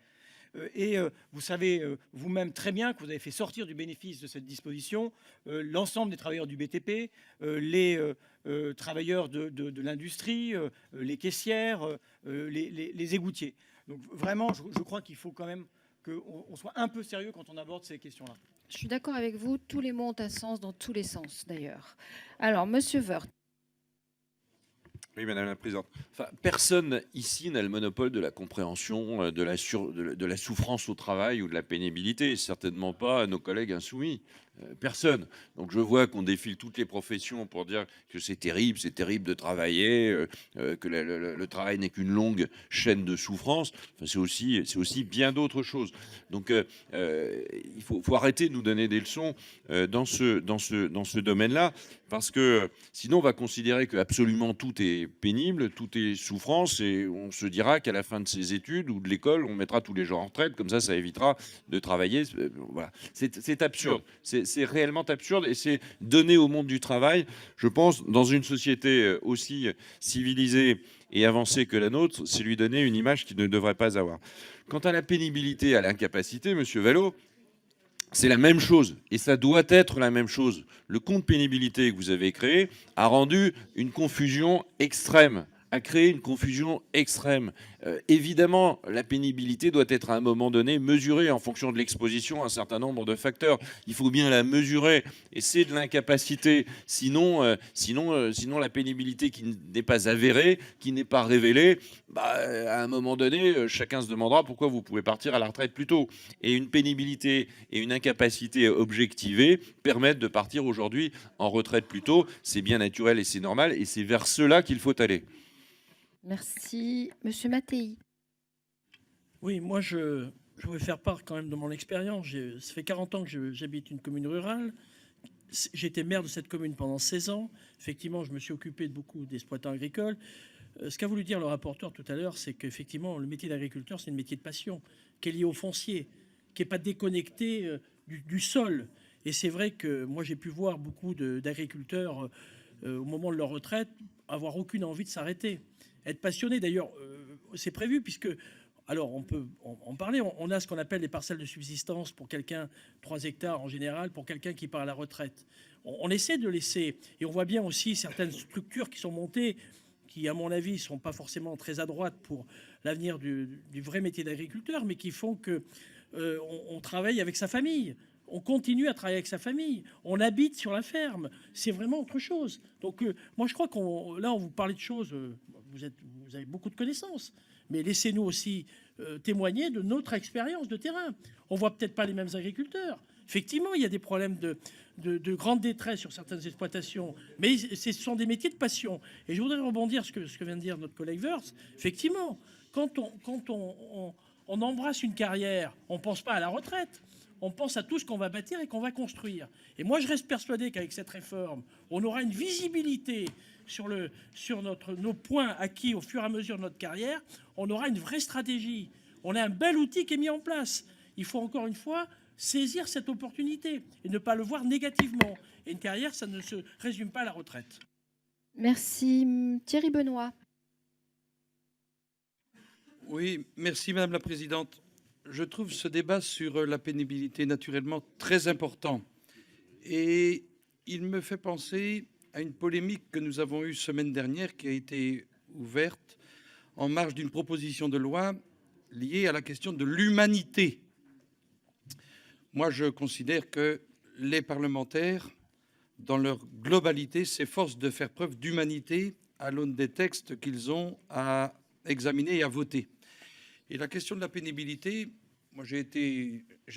Et vous savez vous-même très bien que vous avez fait sortir du bénéfice de cette disposition l'ensemble des travailleurs du BTP, les travailleurs de l'industrie, les caissières, les égoutiers. Donc vraiment, je crois qu'il faut quand même qu'on soit un peu sérieux quand on aborde ces questions-là. Je suis d'accord avec vous, tous les mots ont un sens dans tous les sens d'ailleurs. Alors, Monsieur Woerth. Oui, Madame la Présidente. Enfin, personne ici n'a le monopole de la compréhension de la souffrance au travail ou de la pénibilité, certainement pas nos collègues insoumis. Personne. Donc je vois qu'on défile toutes les professions pour dire que c'est terrible de travailler, que le travail n'est qu'une longue chaîne de souffrance. Enfin, c'est aussi bien d'autres choses. Donc il faut arrêter de nous donner des leçons dans ce domaine-là, parce que sinon on va considérer que absolument tout est pénible, tout est souffrance, et on se dira qu'à la fin de ses études ou de l'école, on mettra tous les gens en retraite, comme ça évitera de travailler. Voilà. C'est absurde. C'est réellement absurde, et c'est donner au monde du travail, je pense, dans une société aussi civilisée et avancée que la nôtre, c'est lui donner une image qu'il ne devrait pas avoir. Quant à la pénibilité, à l'incapacité, Monsieur Vallot, c'est la même chose, et ça doit être la même chose. Le compte pénibilité que vous avez créé a rendu une confusion extrême, a créé une confusion extrême. Évidemment, la pénibilité doit être à un moment donné mesurée en fonction de l'exposition à un certain nombre de facteurs. Il faut bien la mesurer, et c'est de l'incapacité. Sinon, la pénibilité qui n'est pas avérée, qui n'est pas révélée, à un moment donné, chacun se demandera pourquoi vous pouvez partir à la retraite plus tôt. Et une pénibilité et une incapacité objectivée permettent de partir aujourd'hui en retraite plus tôt. C'est bien naturel et c'est normal, et c'est vers cela qu'il faut aller. Merci. Monsieur Mattei. Oui, moi, je veux faire part quand même de mon expérience. Ça fait 40 ans que j'habite une commune rurale J'étais maire de cette commune pendant 16 ans. Effectivement, je me suis occupé de beaucoup d'exploitants agricoles. Ce qu'a voulu dire le rapporteur tout à l'heure, c'est qu'effectivement, le métier d'agriculteur, c'est un métier de passion, qui est lié au foncier, qui n'est pas déconnecté du sol. Et c'est vrai que moi, j'ai pu voir beaucoup d'agriculteurs, au moment de leur retraite, avoir aucune envie de s'arrêter. Être passionné, d'ailleurs, c'est prévu, puisque, alors on peut en parler, on a ce qu'on appelle les parcelles de subsistance pour quelqu'un, 3 hectares en général, pour quelqu'un qui part à la retraite. On essaie de laisser, et on voit bien aussi certaines structures qui sont montées, qui, à mon avis, ne sont pas forcément très à droite pour l'avenir du vrai métier d'agriculteur, mais qui font que on travaille avec sa famille. On continue à travailler avec sa famille. On habite sur la ferme. C'est vraiment autre chose. Donc, moi, je crois là, on vous parlait de choses. Vous avez beaucoup de connaissances. Mais laissez-nous aussi témoigner de notre expérience de terrain. On voit peut-être pas les mêmes agriculteurs. Effectivement, il y a des problèmes de grande détresse sur certaines exploitations, mais ce sont des métiers de passion. Et je voudrais rebondir sur ce que vient de dire notre collègue Woerth. Effectivement, quand on embrasse une carrière, on ne pense pas à la retraite. On pense à tout ce qu'on va bâtir et qu'on va construire. Et moi, je reste persuadé qu'avec cette réforme, on aura une visibilité sur nos points acquis au fur et à mesure de notre carrière. On aura une vraie stratégie. On a un bel outil qui est mis en place. Il faut encore une fois saisir cette opportunité et ne pas le voir négativement. Et une carrière, ça ne se résume pas à la retraite. Merci. Thierry Benoît. Oui, merci Madame la Présidente. Je trouve ce débat sur la pénibilité naturellement très important. Et il me fait penser à une polémique que nous avons eue semaine dernière qui a été ouverte en marge d'une proposition de loi liée à la question de l'humanité. Moi, je considère que les parlementaires, dans leur globalité, s'efforcent de faire preuve d'humanité à l'aune des textes qu'ils ont à examiner et à voter. Et la question de la pénibilité, moi j'ai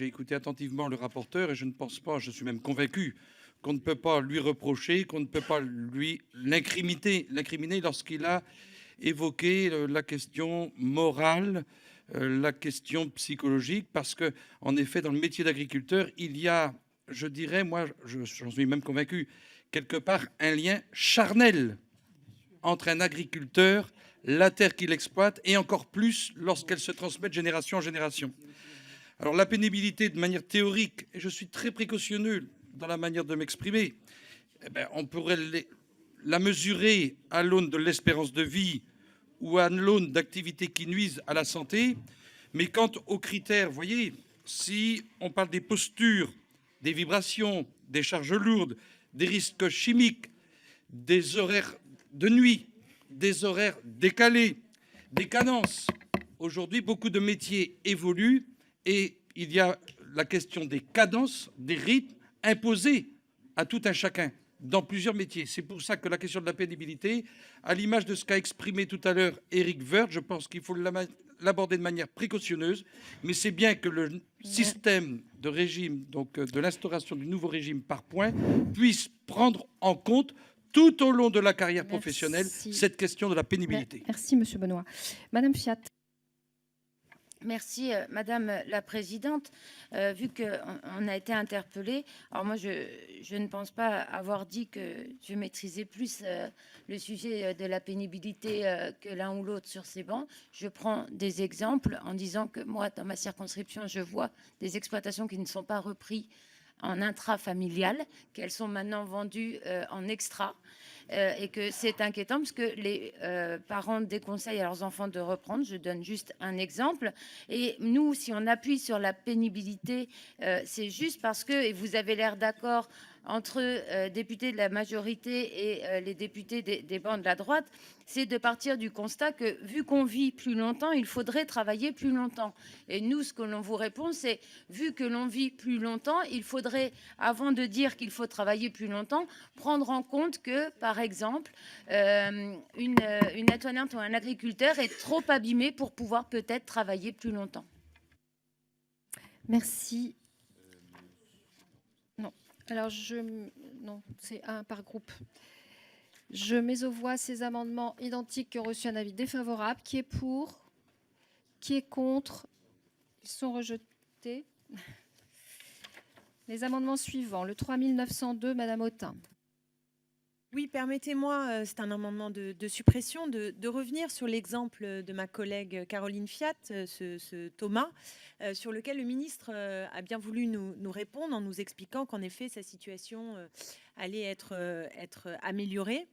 écouté attentivement le rapporteur et je ne pense pas, je suis même convaincu qu'on ne peut pas lui reprocher, qu'on ne peut pas lui l'incriminer lorsqu'il a évoqué la question morale, la question psychologique, parce que en effet dans le métier d'agriculteur, il y a, je dirais, moi j'en suis même convaincu, quelque part un lien charnel entre un agriculteur, la terre qu'il exploite, et encore plus lorsqu'elle se transmet de génération en génération. Alors la pénibilité de manière théorique, et je suis très précautionneux dans la manière de m'exprimer, on pourrait la mesurer à l'aune de l'espérance de vie ou à l'aune d'activités qui nuisent à la santé, mais quant aux critères, vous voyez, si on parle des postures, des vibrations, des charges lourdes, des risques chimiques, des horaires de nuit, des horaires décalés, des cadences. Aujourd'hui, beaucoup de métiers évoluent et il y a la question des cadences, des rythmes imposés à tout un chacun dans plusieurs métiers. C'est pour ça que la question de la pénibilité, à l'image de ce qu'a exprimé tout à l'heure Éric Woerth, je pense qu'il faut l'aborder de manière précautionneuse, mais c'est bien que le système de régime, donc de l'instauration du nouveau régime par points, puisse prendre en compte tout au long de la carrière professionnelle cette question de la pénibilité. Merci, Monsieur Benoît. Madame Fiat. Merci, Madame la Présidente. Vu qu'on a été interpellé, alors moi, je ne pense pas avoir dit que je maîtrisais plus le sujet de la pénibilité que l'un ou l'autre sur ces bancs. Je prends des exemples en disant que moi, dans ma circonscription, je vois des exploitations qui ne sont pas reprises en intrafamilial, qu'elles sont maintenant vendues en extra. Et que c'est inquiétant parce que les parents déconseillent à leurs enfants de reprendre. Je donne juste un exemple. Et nous, si on appuie sur la pénibilité, c'est juste parce que, et vous avez l'air d'accord entre députés de la majorité et les députés des bancs de la droite, c'est de partir du constat que, vu qu'on vit plus longtemps, il faudrait travailler plus longtemps. Et nous, ce que l'on vous répond, c'est, vu que l'on vit plus longtemps, il faudrait, avant de dire qu'il faut travailler plus longtemps, prendre en compte que, par exemple, une aide-soignante ou un agriculteur est trop abîmé pour pouvoir peut-être travailler plus longtemps. Merci. Non. Alors, non, c'est un par groupe. Je mets aux voix ces amendements identiques qui ont reçu un avis défavorable. Qui est pour? Qui est contre? Ils sont rejetés. Les amendements suivants, le 3902, Madame Autain. Oui, permettez-moi, c'est un amendement de suppression, de revenir sur l'exemple de ma collègue Caroline Fiat, ce Thomas, sur lequel le ministre a bien voulu nous répondre en nous expliquant qu'en effet, sa situation allait être améliorée,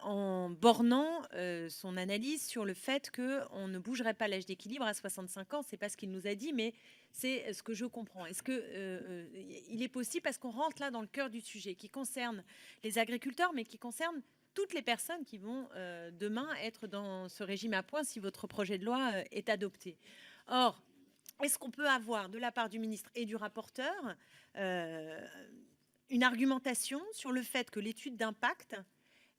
en bornant son analyse sur le fait qu'on ne bougerait pas l'âge d'équilibre à 65 ans. C'est pas ce qu'il nous a dit, mais c'est ce que je comprends. Est-ce que il est possible, parce qu'on rentre là dans le cœur du sujet, qui concerne les agriculteurs, mais qui concerne toutes les personnes qui vont demain être dans ce régime à points si votre projet de loi est adopté. Or, est-ce qu'on peut avoir de la part du ministre et du rapporteur une argumentation sur le fait que l'étude d'impact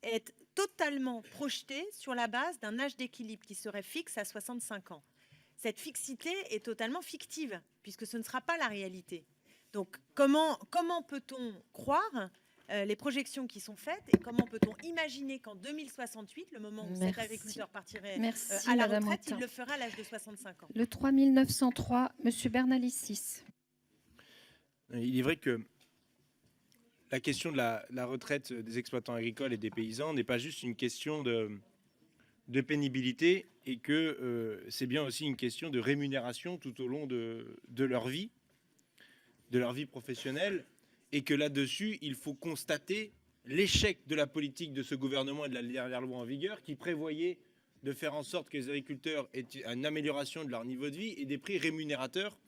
est totalement projetée sur la base d'un âge d'équilibre qui serait fixe à 65 ans? Cette fixité est totalement fictive, puisque ce ne sera pas la réalité. Donc, comment peut-on croire les projections qui sont faites, et comment peut-on imaginer qu'en 2068, le moment où cet agriculteur partirait à la retraite, il le fera à l'âge de 65 ans? Le 3903, Monsieur Bernalicis. Il est vrai que la question de la retraite des exploitants agricoles et des paysans n'est pas juste une question de pénibilité, et que c'est bien aussi une question de rémunération tout au long de leur vie professionnelle, et que là-dessus, il faut constater l'échec de la politique de ce gouvernement et de la dernière loi en vigueur qui prévoyait de faire en sorte que les agriculteurs aient une amélioration de leur niveau de vie et des prix rémunérateurs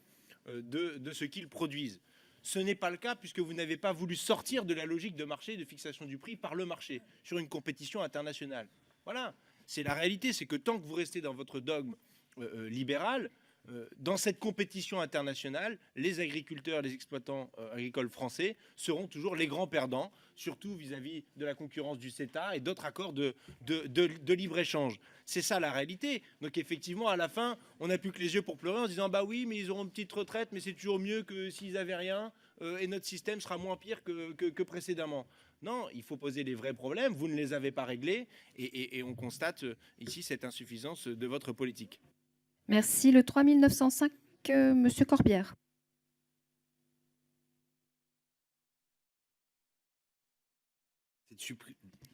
de ce qu'ils produisent. Ce n'est pas le cas, puisque vous n'avez pas voulu sortir de la logique de marché, de fixation du prix par le marché, sur une compétition internationale. Voilà, c'est la réalité, c'est que tant que vous restez dans votre dogme libéral, dans cette compétition internationale, les agriculteurs, les exploitants agricoles français seront toujours les grands perdants, surtout vis-à-vis de la concurrence du CETA et d'autres accords de libre-échange. C'est ça la réalité. Donc effectivement, à la fin, on n'a plus que les yeux pour pleurer en se disant « bah oui, mais ils auront une petite retraite, mais c'est toujours mieux que s'ils n'avaient rien, et notre système sera moins pire que précédemment ». Non, il faut poser les vrais problèmes, vous ne les avez pas réglés, et on constate ici cette insuffisance de votre politique. Merci. Le 3905, Monsieur Corbière.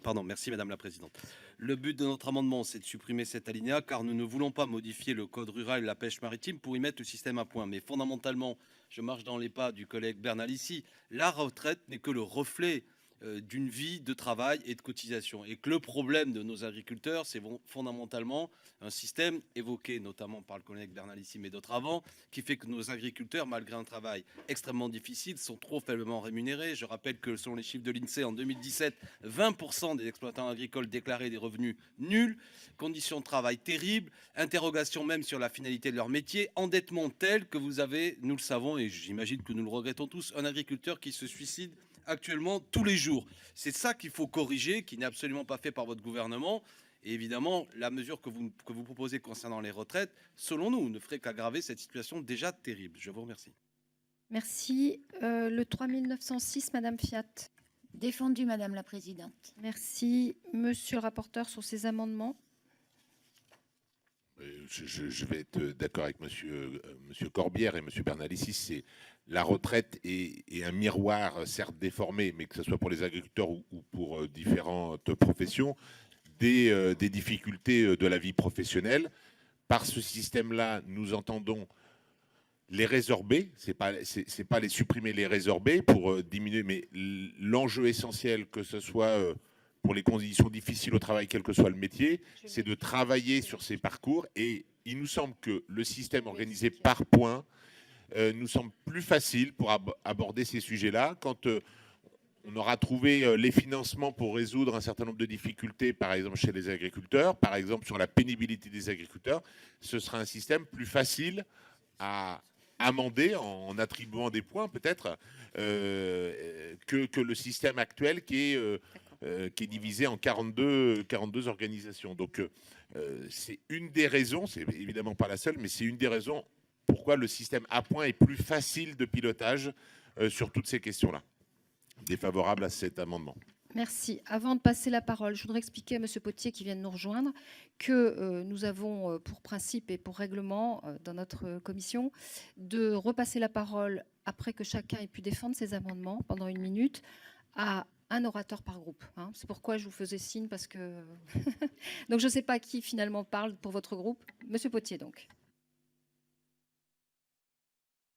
Pardon, merci Madame la Présidente. Le but de notre amendement, c'est de supprimer cet alinéa, car nous ne voulons pas modifier le code rural et la pêche maritime pour y mettre le système à point. Mais fondamentalement, je marche dans les pas du collègue Bernalicis, la retraite n'est que le reflet d'une vie de travail et de cotisation, et que le problème de nos agriculteurs, c'est fondamentalement un système évoqué notamment par le collègue Bernalicis mais d'autres avant, qui fait que nos agriculteurs, malgré un travail extrêmement difficile, sont trop faiblement rémunérés. Je rappelle que selon les chiffres de l'INSEE, en 2017, 20% des exploitants agricoles déclaraient des revenus nuls, conditions de travail terribles, interrogations même sur la finalité de leur métier, endettement tel que vous avez, nous le savons et j'imagine que nous le regrettons tous, un agriculteur qui se suicide actuellement tous les jours. C'est ça qu'il faut corriger, qui n'est absolument pas fait par votre gouvernement. Et évidemment, la mesure que vous proposez concernant les retraites, selon nous, ne ferait qu'aggraver cette situation déjà terrible. Je vous remercie. Merci. Le 3906, Madame Fiat. Défendu, Madame la Présidente. Merci. Monsieur le rapporteur, sur ces amendements. Je vais être d'accord avec monsieur Corbière et monsieur Bernalicis. C'est la retraite est un miroir, certes déformé, mais que ce soit pour les agriculteurs ou pour différentes professions, des difficultés de la vie professionnelle. Par ce système-là, nous entendons les résorber, c'est pas les supprimer, les résorber pour diminuer, mais l'enjeu essentiel, que ce soit pour les conditions difficiles au travail, quel que soit le métier, c'est de travailler sur ces parcours. Et il nous semble que le système organisé par points nous semble plus facile pour aborder ces sujets-là. Quand on aura trouvé les financements pour résoudre un certain nombre de difficultés, par exemple chez les agriculteurs, par exemple sur la pénibilité des agriculteurs, ce sera un système plus facile à amender en attribuant des points peut-être que le système actuel qui est divisé en 42 organisations. Donc c'est une des raisons, c'est évidemment pas la seule, mais c'est une des raisons pourquoi le système à points est plus facile de pilotage sur toutes ces questions-là. Défavorable à cet amendement. Merci. Avant de passer la parole, je voudrais expliquer à M. Potier qui vient de nous rejoindre que nous avons pour principe et pour règlement dans notre commission de repasser la parole après que chacun ait pu défendre ses amendements pendant 1 minute à un orateur par groupe. Hein. C'est pourquoi je vous faisais signe parce que... donc je ne sais pas qui finalement parle pour votre groupe. M. Potier donc.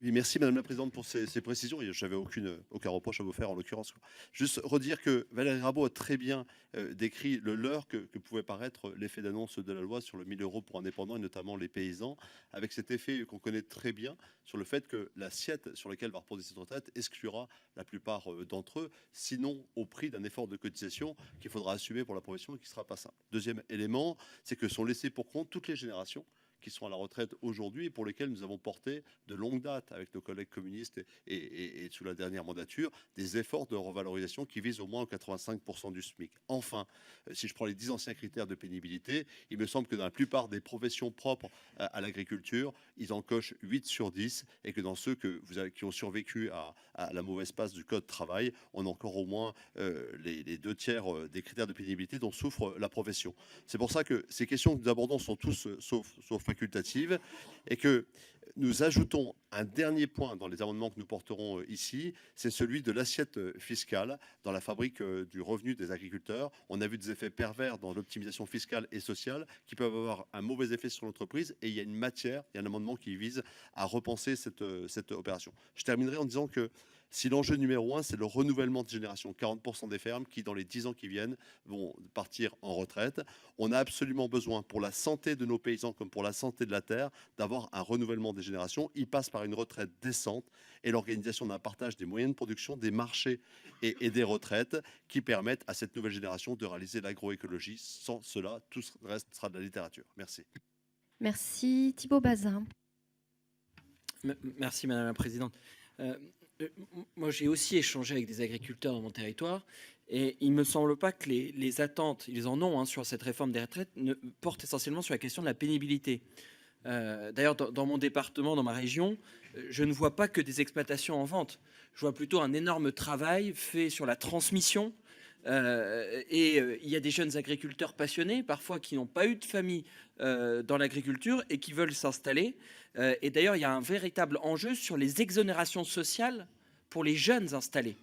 Oui, merci Madame la Présidente pour ces précisions. Je n'avais aucun reproche à vous faire en l'occurrence. Juste redire que Valérie Rabault a très bien décrit le leurre que pouvait paraître l'effet d'annonce de la loi sur le 1 000 € pour indépendants et notamment les paysans, avec cet effet qu'on connaît très bien sur le fait que l'assiette sur laquelle va reposer cette retraite exclura la plupart d'entre eux, sinon au prix d'un effort de cotisation qu'il faudra assumer pour la profession et qui ne sera pas simple. Deuxième élément, c'est que sont laissées pour compte toutes les générations qui sont à la retraite aujourd'hui et pour lesquels nous avons porté de longue date avec nos collègues communistes et sous la dernière mandature des efforts de revalorisation qui visent au moins 85% du SMIC. Enfin, si je prends les 10 anciens critères de pénibilité, il me semble que dans la plupart des professions propres à l'agriculture, ils en cochent 8 sur 10 et que dans ceux qui ont survécu à la mauvaise passe du code travail, on a encore au moins les 2 tiers des critères de pénibilité dont souffre la profession. C'est pour ça que ces questions que nous abordons sont tous sauf facultative et que nous ajoutons un dernier point dans les amendements que nous porterons ici, c'est celui de l'assiette fiscale dans la fabrique du revenu des agriculteurs. On a vu des effets pervers dans l'optimisation fiscale et sociale qui peuvent avoir un mauvais effet sur l'entreprise et il y a un amendement qui vise à repenser cette opération. Je terminerai en disant que si l'enjeu numéro 1, c'est le renouvellement de génération, 40% des fermes qui, dans les 10 ans qui viennent, vont partir en retraite, on a absolument besoin, pour la santé de nos paysans comme pour la santé de la terre, d'avoir un renouvellement des générations. Il passe par une retraite décente et l'organisation d'un partage des moyens de production, des marchés et des retraites qui permettent à cette nouvelle génération de réaliser l'agroécologie. Sans cela, tout le reste sera de la littérature. Merci. Merci. Thibault Bazin. Merci Madame la Présidente. Moi, j'ai aussi échangé avec des agriculteurs dans mon territoire et il ne me semble pas que les attentes, ils en ont sur cette réforme des retraites, portent essentiellement sur la question de la pénibilité. D'ailleurs, dans mon département, dans ma région, je ne vois pas que des exploitations en vente. Je vois plutôt un énorme travail fait sur la transmission. Il y a des jeunes agriculteurs passionnés, parfois qui n'ont pas eu de famille dans l'agriculture et qui veulent s'installer. Et d'ailleurs, il y a un véritable enjeu sur les exonérations sociales pour les jeunes installés.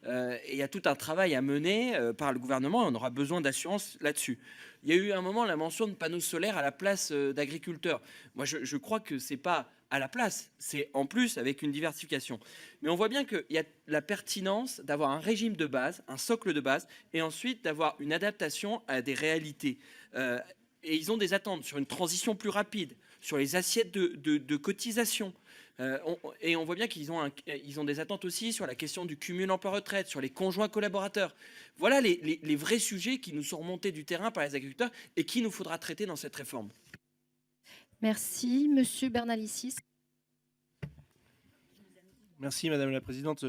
Et il y a tout un travail à mener par le gouvernement et on aura besoin d'assurance là-dessus. Il y a eu un moment la mention de panneaux solaires à la place d'agriculteurs. Moi, je crois que ce n'est pas à la place, c'est en plus avec une diversification. Mais on voit bien qu'il y a la pertinence d'avoir un régime de base, un socle de base, et ensuite d'avoir une adaptation à des réalités. Et ils ont des attentes sur une transition plus rapide, sur les assiettes de cotisation. Et on voit bien qu'ils ont des attentes aussi sur la question du cumul emploi-retraite, sur les conjoints collaborateurs. Voilà les vrais sujets qui nous sont remontés du terrain par les agriculteurs et qu'il nous faudra traiter dans cette réforme. Merci. Monsieur Bernalicis. Merci Madame la Présidente.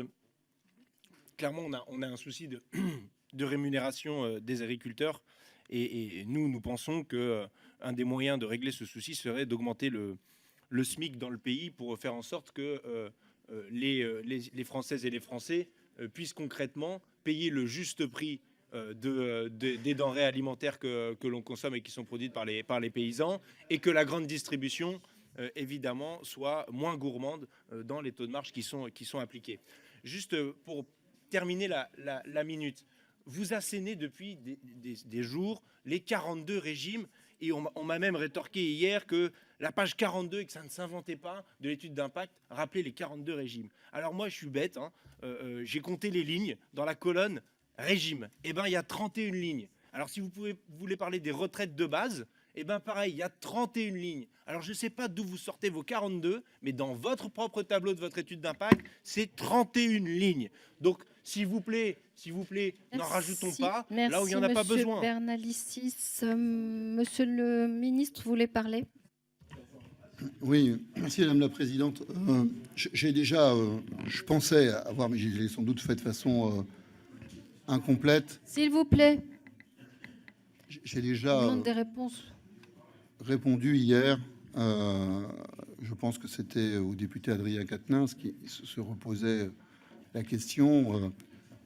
Clairement, on a un souci de rémunération des agriculteurs et nous pensons qu'un des moyens de régler ce souci serait d'augmenter le SMIC dans le pays pour faire en sorte que les Françaises et les Français puissent concrètement payer le juste prix des denrées alimentaires que l'on consomme et qui sont produites par les paysans et que la grande distribution évidemment soit moins gourmande dans les taux de marge qui sont appliqués. Juste pour terminer la minute, vous assénez depuis des jours les 42 régimes et on m'a même rétorqué hier que la page 42 et que ça ne s'inventait pas de l'étude d'impact rappelait les 42 régimes. Alors moi je suis bête, j'ai compté les lignes dans la colonne régime. Eh ben il y a 31 lignes. Alors si vous voulez parler des retraites de base, eh ben pareil, il y a 31 lignes. Alors je ne sais pas d'où vous sortez vos 42, mais dans votre propre tableau de votre étude d'impact, c'est 31 lignes. Donc s'il vous plaît, n'en rajoutons pas là où il n'y en a pas besoin. Merci, Bernalicis. Monsieur le ministre, vous voulez parler? Oui, merci Madame la Présidente. J'ai déjà, je pensais avoir, mais je l'ai sans doute fait de façon incomplète. S'il vous plaît. J'ai déjà des réponses. Répondu hier. Je pense que c'était au député Adrien Quatennens qui se reposait la question.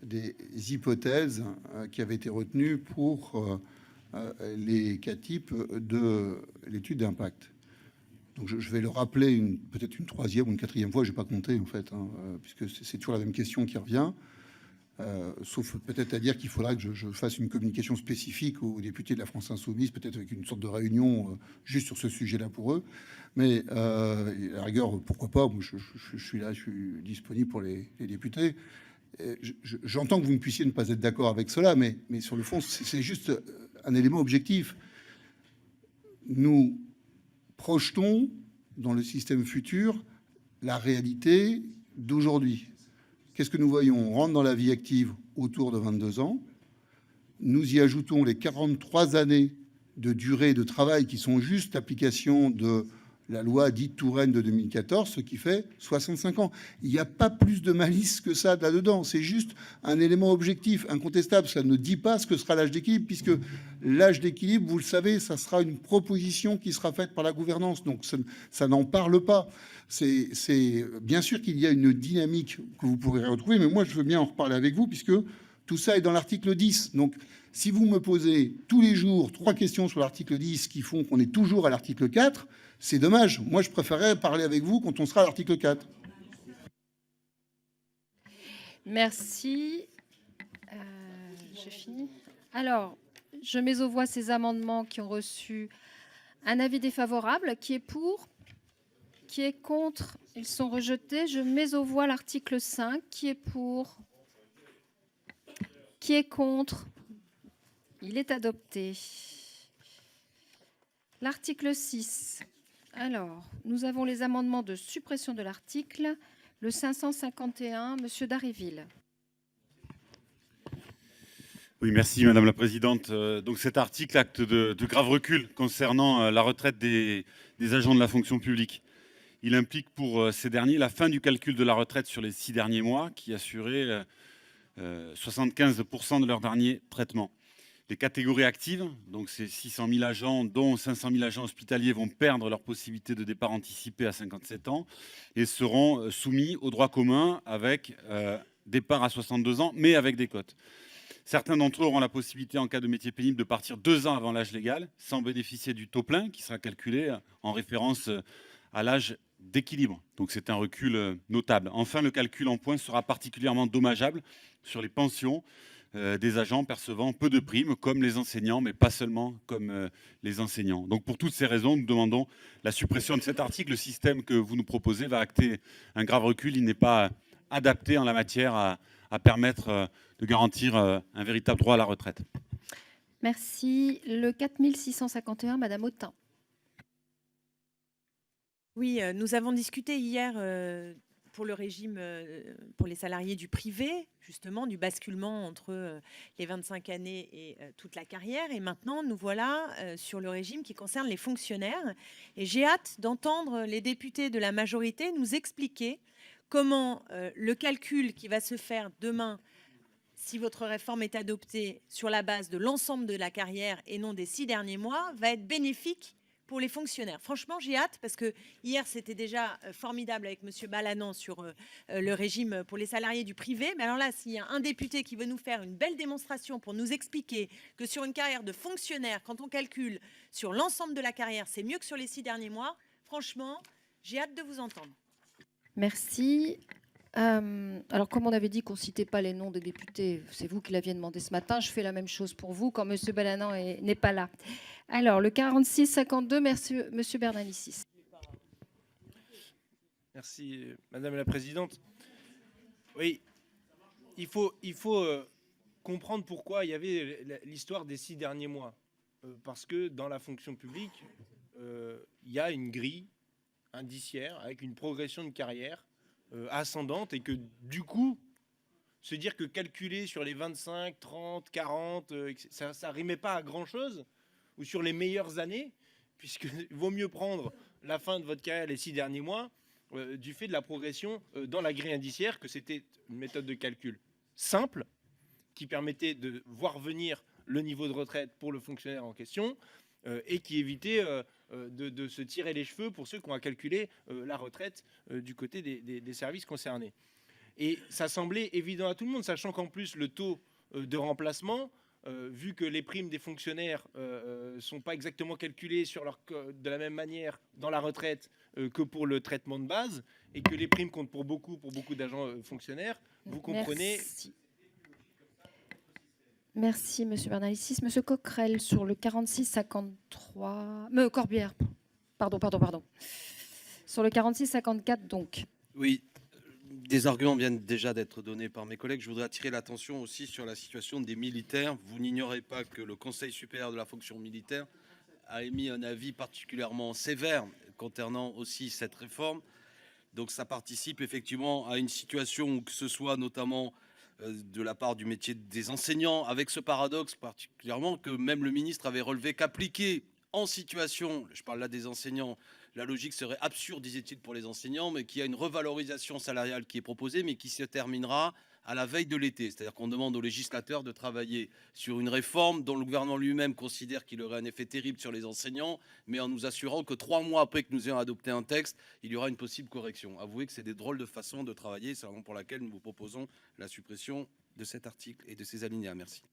des hypothèses qui avaient été retenues pour les cas types de l'étude d'impact. Donc je vais le rappeler peut-être une troisième ou une quatrième fois, je n'ai pas compté en fait, puisque c'est toujours la même question qui revient. Sauf peut-être à dire qu'il faudra que je fasse une communication spécifique aux députés de la France Insoumise, peut-être avec une sorte de réunion juste sur ce sujet-là pour eux. Mais à la rigueur, pourquoi pas, moi, je suis là, je suis disponible pour les députés. J'entends que vous ne puissiez ne pas être d'accord avec cela, mais sur le fond, c'est juste un élément objectif. Nous projetons dans le système futur la réalité d'aujourd'hui. Qu'est-ce que nous voyons? On rentre dans la vie active autour de 22 ans. Nous y ajoutons les 43 années de durée de travail qui sont juste l'application de la loi dite Touraine de 2014, ce qui fait 65 ans. Il n'y a pas plus de malice que ça là-dedans. C'est juste un élément objectif, incontestable. Ça ne dit pas ce que sera l'âge d'équilibre, puisque l'âge d'équilibre, vous le savez, ça sera une proposition qui sera faite par la gouvernance. Donc ça n'en parle pas. C'est bien sûr qu'il y a une dynamique que vous pourrez retrouver, mais moi, je veux bien en reparler avec vous, puisque tout ça est dans l'article 10. Donc, si vous me posez tous les jours 3 questions sur l'article 10 qui font qu'on est toujours à l'article 4, c'est dommage. Moi, je préférerais parler avec vous quand on sera à l'article 4. Merci. J'ai fini. Alors, je mets aux voix ces amendements qui ont reçu un avis défavorable. Qui est pour? Qui est contre? Ils sont rejetés. Je mets aux voix l'article 5. Qui est pour? Qui est contre? Il est adopté. L'article 6. Alors, nous avons les amendements de suppression de l'article. Le 551, Monsieur Dharréville. Oui, merci Madame la Présidente. Donc cet article acte de grave recul concernant la retraite des agents de la fonction publique. Il implique pour ces derniers la fin du calcul de la retraite sur les 6 derniers mois qui assurait 75% de leur dernier traitement. Les catégories actives, donc ces 600 000 agents, dont 500 000 agents hospitaliers, vont perdre leur possibilité de départ anticipé à 57 ans et seront soumis au droit commun avec départ à 62 ans, mais avec des cotes. Certains d'entre eux auront la possibilité, en cas de métier pénible, de partir 2 ans avant l'âge légal, sans bénéficier du taux plein, qui sera calculé en référence à l'âge d'équilibre. Donc c'est un recul notable. Enfin, le calcul en points sera particulièrement dommageable sur les pensions des agents percevant peu de primes, comme les enseignants, mais pas seulement comme les enseignants. Donc pour toutes ces raisons, nous demandons la suppression de cet article. Le système que vous nous proposez va acter un grave recul. Il n'est pas adapté en la matière à permettre de garantir un véritable droit à la retraite. Merci. Le 4651, Madame Autain. Oui, nous avons discuté hier pour le régime, pour les salariés du privé, justement, du basculement entre les 25 années et toute la carrière. Et maintenant, nous voilà sur le régime qui concerne les fonctionnaires. Et j'ai hâte d'entendre les députés de la majorité nous expliquer comment le calcul qui va se faire demain, si votre réforme est adoptée sur la base de l'ensemble de la carrière et non des 6 derniers mois, va être bénéfique pour les fonctionnaires. Franchement, j'ai hâte parce que hier, c'était déjà formidable avec Monsieur Balanant sur le régime pour les salariés du privé. Mais alors là, s'il y a un député qui veut nous faire une belle démonstration pour nous expliquer que sur une carrière de fonctionnaire, quand on calcule sur l'ensemble de la carrière, c'est mieux que sur les 6 derniers mois, franchement, j'ai hâte de vous entendre. Merci. Alors, comme on avait dit qu'on ne citait pas les noms des députés, c'est vous qui l'aviez demandé ce matin, je fais la même chose pour vous quand M. Balanant n'est pas là. Alors, le 46-52, merci, M. Bernalicis. Merci, Madame la Présidente. Oui, il faut comprendre pourquoi il y avait l'histoire des 6 derniers mois. Parce que dans la fonction publique, il y a une grille indiciaire avec une progression de carrière ascendante et que du coup, se dire que calculer sur les 25, 30, 40, ça rimait pas à grand-chose, ou sur les meilleures années, puisqu'il vaut mieux prendre la fin de votre carrière, les 6 derniers mois, du fait de la progression dans la grille indiciaire, que c'était une méthode de calcul simple, qui permettait de voir venir le niveau de retraite pour le fonctionnaire en question, et qui évitait de se tirer les cheveux pour ceux qui ont à calculer la retraite du côté des services concernés. Et ça semblait évident à tout le monde, sachant qu'en plus, le taux de remplacement, vu que les primes des fonctionnaires ne sont pas exactement calculées de la même manière dans la retraite que pour le traitement de base, et que les primes comptent pour beaucoup d'agents fonctionnaires, vous comprenez. Merci, Monsieur Bernalicis. Monsieur Coquerel, sur le 46-53... Corbière, pardon. Sur le 46-54, donc. Oui, des arguments viennent déjà d'être donnés par mes collègues. Je voudrais attirer l'attention aussi sur la situation des militaires. Vous n'ignorez pas que le Conseil supérieur de la fonction militaire a émis un avis particulièrement sévère concernant aussi cette réforme. Donc ça participe effectivement à une situation où, que ce soit notamment de la part du métier des enseignants, avec ce paradoxe particulièrement que même le ministre avait relevé qu'appliquer en situation, je parle là des enseignants, la logique serait absurde, disait-il, pour les enseignants, mais qu'il y a une revalorisation salariale qui est proposée, mais qui se terminera à la veille de l'été. C'est-à-dire qu'on demande aux législateurs de travailler sur une réforme dont le gouvernement lui-même considère qu'il aurait un effet terrible sur les enseignants, mais en nous assurant que 3 mois après que nous ayons adopté un texte, il y aura une possible correction. Avouez que c'est des drôles de façons de travailler, c'est la raison pour laquelle nous vous proposons la suppression de cet article et de ces alinéas. Merci.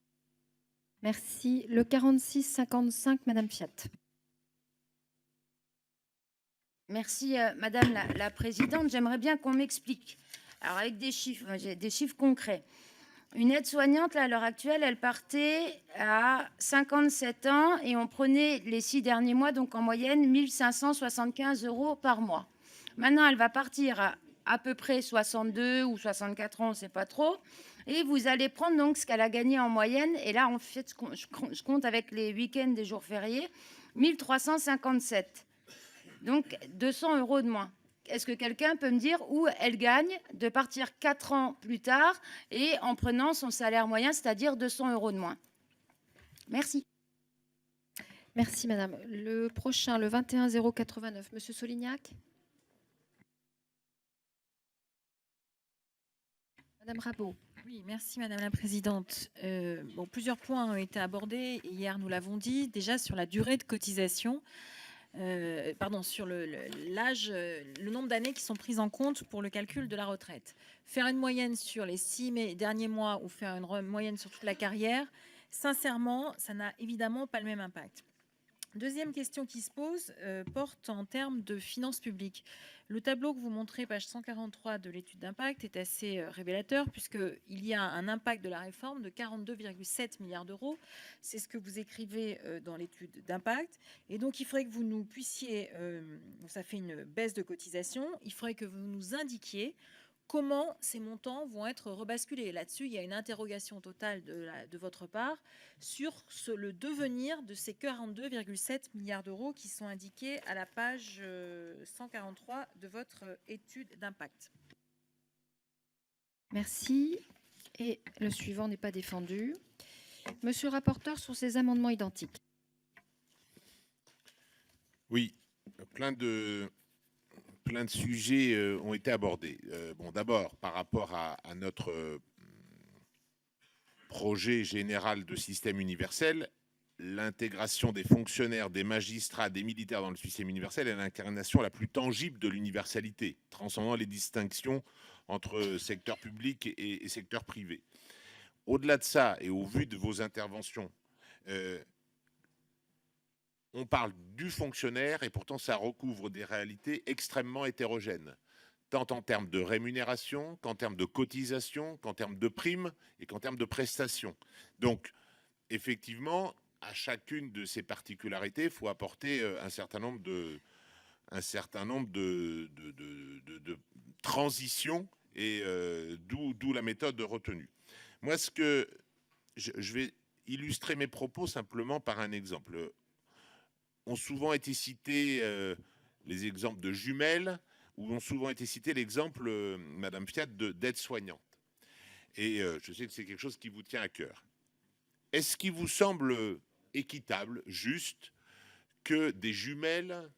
Merci. Le 46-55, Madame Fiat. Merci, Madame la Présidente. J'aimerais bien qu'on m'explique. Alors, avec des chiffres, j'ai des chiffres concrets. Une aide-soignante, là, à l'heure actuelle, elle partait à 57 ans et on prenait les 6 derniers mois, donc en moyenne 1 575 € par mois. Maintenant, elle va partir à peu près 62 ou 64 ans, on ne sait pas trop. Et vous allez prendre donc ce qu'elle a gagné en moyenne. Et là, en fait, je compte avec les week-ends des jours fériés, 1 357. Donc 200 € de moins. Est-ce que quelqu'un peut me dire où elle gagne de partir 4 ans plus tard et en prenant son salaire moyen, c'est-à-dire 200 € de moins? Merci. Merci, Madame. Le prochain, le 21-089, Monsieur Solignac. Madame Rabault. Oui, merci Madame la Présidente. Plusieurs points ont été abordés. Hier, nous l'avons dit, déjà sur la durée de cotisation. Sur l'âge, le nombre d'années qui sont prises en compte pour le calcul de la retraite. Faire une moyenne sur les 6 derniers mois ou faire une moyenne sur toute la carrière, sincèrement, ça n'a évidemment pas le même impact. Deuxième question qui se pose porte en termes de finances publiques. Le tableau que vous montrez, page 143 de l'étude d'impact, est assez révélateur puisqu'il y a un impact de la réforme de 42,7 milliards d'euros. C'est ce que vous écrivez dans l'étude d'impact. Et donc, il faudrait que vous nous puissiez, ça fait une baisse de cotisation, il faudrait que vous nous indiquiez comment ces montants vont être rebasculés. Là-dessus, il y a une interrogation totale de votre part sur le devenir de ces 42,7 milliards d'euros qui sont indiqués à la page 143 de votre étude d'impact. Merci. Et le suivant n'est pas défendu. Monsieur le rapporteur, sur ces amendements identiques. Oui, plein de sujets ont été abordés. D'abord, par rapport à notre projet général de système universel, l'intégration des fonctionnaires, des magistrats, des militaires dans le système universel est l'incarnation la plus tangible de l'universalité, transcendant les distinctions entre secteur public et secteur privé. Au-delà de ça, et au vu de vos interventions, on parle du fonctionnaire et pourtant ça recouvre des réalités extrêmement hétérogènes, tant en termes de rémunération qu'en termes de cotisation, qu'en termes de primes et qu'en termes de prestations. Donc, effectivement, à chacune de ces particularités, il faut apporter un certain nombre de transitions et d'où la méthode retenue. Moi, je vais illustrer mes propos simplement par un exemple. Ont souvent été cités les exemples de jumelles, ou ont souvent été cités l'exemple, Madame Fiat, d'aide-soignante. Et je sais que c'est quelque chose qui vous tient à cœur. Est-ce qu'il vous semble équitable, juste, que des jumelles,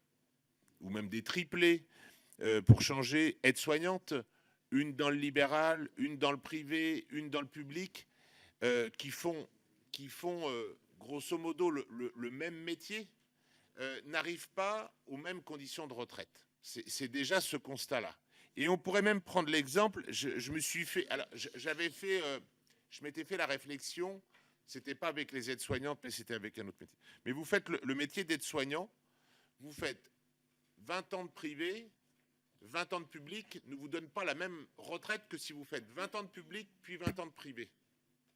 ou même des triplés, pour changer aide-soignante, une dans le libéral, une dans le privé, une dans le public, qui font grosso modo le même métier, n'arrivent pas aux mêmes conditions de retraite. C'est déjà ce constat-là. Et on pourrait même prendre l'exemple, je me suis fait, alors j'avais fait, je m'étais fait la réflexion, c'était pas avec les aides-soignantes, mais c'était avec un autre métier. Mais vous faites le métier d'aide-soignant, vous faites 20 ans de privé, 20 ans de public, ne vous donne pas la même retraite que si vous faites 20 ans de public, puis 20 ans de privé.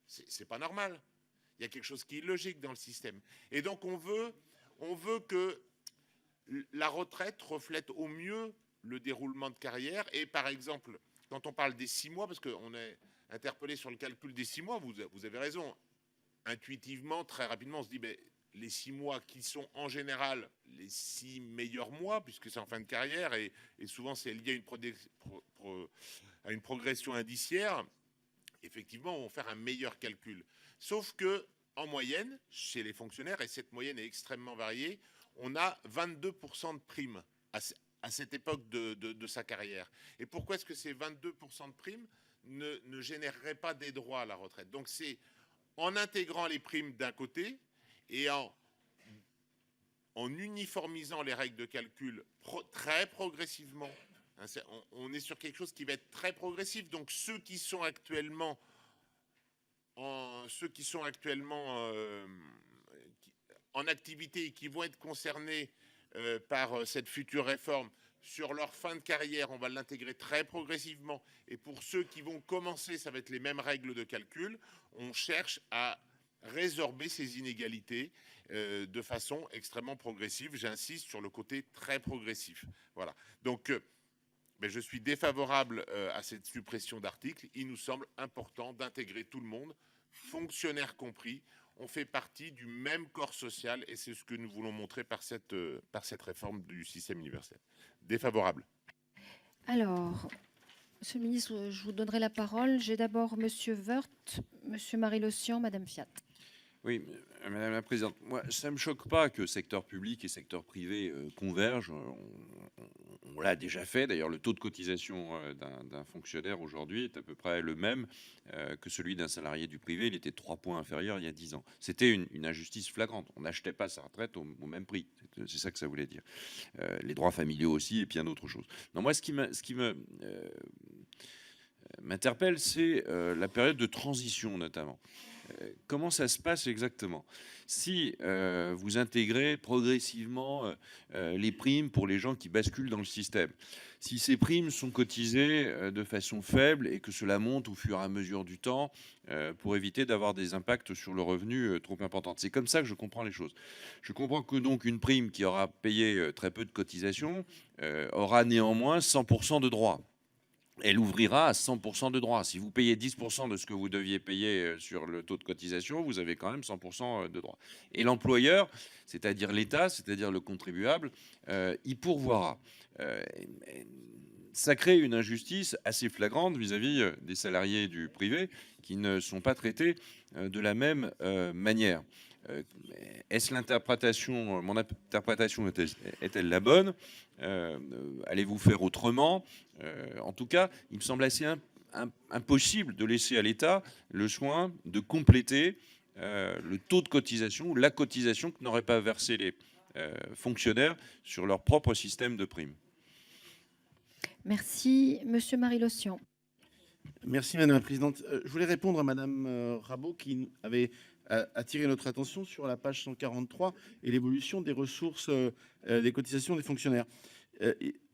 C'est pas normal. Il y a quelque chose qui est illogique dans le système. Et donc on veut que la retraite reflète au mieux le déroulement de carrière. Et par exemple, quand on parle des 6 mois, parce qu'on est interpellé sur le calcul des 6 mois, vous avez raison. Intuitivement, très rapidement, on se dit, ben, les 6 mois qui sont en général les 6 meilleurs mois, puisque c'est en fin de carrière, et souvent c'est lié à une progression indiciaire, effectivement, on va faire un meilleur calcul. Sauf que, en moyenne, chez les fonctionnaires, et cette moyenne est extrêmement variée, on a 22% de primes à cette époque de sa carrière. Et pourquoi est-ce que ces 22% de primes ne généreraient pas des droits à la retraite? Donc c'est en intégrant les primes d'un côté et en uniformisant les règles de calcul très progressivement. Hein, on est sur quelque chose qui va être très progressif. Donc ceux qui sont actuellement en activité et qui vont être concernés par cette future réforme, sur leur fin de carrière, on va l'intégrer très progressivement. Et pour ceux qui vont commencer, ça va être les mêmes règles de calcul. On cherche à résorber ces inégalités de façon extrêmement progressive. J'insiste sur le côté très progressif. Voilà. Donc, je suis défavorable à cette suppression d'articles. Il nous semble important d'intégrer tout le monde, fonctionnaires compris. On fait partie du même corps social et c'est ce que nous voulons montrer par cette réforme du système universel. Défavorable. Alors, Monsieur le ministre, je vous donnerai la parole. J'ai d'abord Monsieur Woerth, Monsieur Marie-Lossian, Madame Fiat. Oui, Madame la Présidente, moi, ça ne me choque pas que secteur public et secteur privé convergent. On l'a déjà fait. D'ailleurs, le taux de cotisation d'un fonctionnaire aujourd'hui est à peu près le même que celui d'un salarié du privé. Il était 3 points inférieur il y a 10 ans. C'était une injustice flagrante. On n'achetait pas sa retraite au même prix. C'est ça que ça voulait dire. Les droits familiaux aussi et bien d'autres choses. Non, moi, ce qui m'interpelle, c'est la période de transition notamment. Comment ça se passe exactement? Si vous intégrez progressivement les primes pour les gens qui basculent dans le système, si ces primes sont cotisées de façon faible et que cela monte au fur et à mesure du temps pour éviter d'avoir des impacts sur le revenu trop importants. C'est comme ça que je comprends les choses. Je comprends que donc une prime qui aura payé très peu de cotisations aura néanmoins 100% de droits. Elle ouvrira à 100% de droits. Si vous payez 10% de ce que vous deviez payer sur le taux de cotisation, vous avez quand même 100% de droits. Et l'employeur, c'est-à-dire l'État, c'est-à-dire le contribuable, y pourvoira. Ça crée une injustice assez flagrante vis-à-vis des salariés du privé qui ne sont pas traités de la même manière. Est-ce l'interprétation, mon interprétation est-elle la bonne? Allez-vous faire autrement? En tout cas, il me semble assez impossible de laisser à l'État le soin de compléter le taux de cotisation ou la cotisation que n'auraient pas versé les fonctionnaires sur leur propre système de primes. Merci. Monsieur Marie-Lossian. Merci Madame la Présidente. Je voulais répondre à Madame Rabault qui avait attiré notre attention sur la page 143 et l'évolution des ressources des cotisations des fonctionnaires.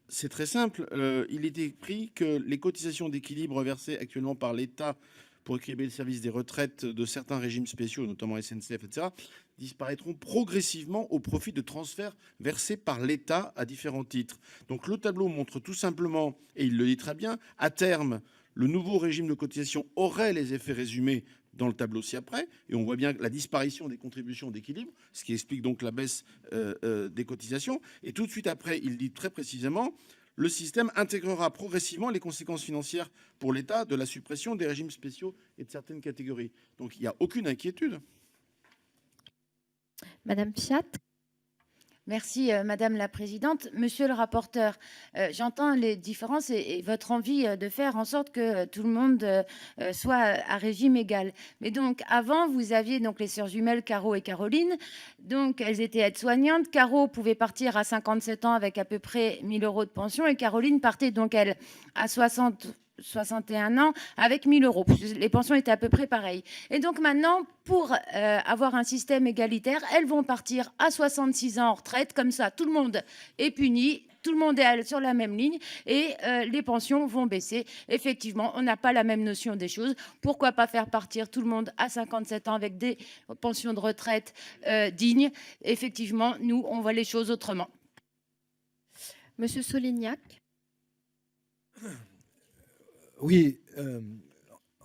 C'est très simple. Il est écrit que les cotisations d'équilibre versées actuellement par l'État pour équilibrer le service des retraites de certains régimes spéciaux, notamment SNCF, etc., disparaîtront progressivement au profit de transferts versés par l'État à différents titres. Donc le tableau montre tout simplement, et il le dit très bien, à terme, le nouveau régime de cotisation aurait les effets résumés dans le tableau ci-après, et on voit bien la disparition des contributions d'équilibre, ce qui explique donc la baisse des cotisations. Et tout de suite après, il dit très précisément, le système intégrera progressivement les conséquences financières pour l'État de la suppression des régimes spéciaux et de certaines catégories. Donc il n'y a aucune inquiétude. Madame Fiat. Merci, madame la présidente. Monsieur le rapporteur, j'entends les différences et votre envie de faire en sorte que tout le monde soit à régime égal. Mais donc, avant, vous aviez donc les sœurs jumelles Caro et Caroline. Donc, elles étaient aides-soignantes. Caro pouvait partir à 57 ans avec à peu près 1 000 euros de pension et Caroline partait donc, elle, à 61 ans avec 1 000 euros. Les pensions étaient à peu près pareilles. Et donc maintenant, pour avoir un système égalitaire, elles vont partir à 66 ans en retraite. Comme ça, tout le monde est puni. Tout le monde est sur la même ligne et les pensions vont baisser. Effectivement, on n'a pas la même notion des choses. Pourquoi pas faire partir tout le monde à 57 ans avec des pensions de retraite dignes? Effectivement, nous, on voit les choses autrement. Monsieur Solignac. Oui,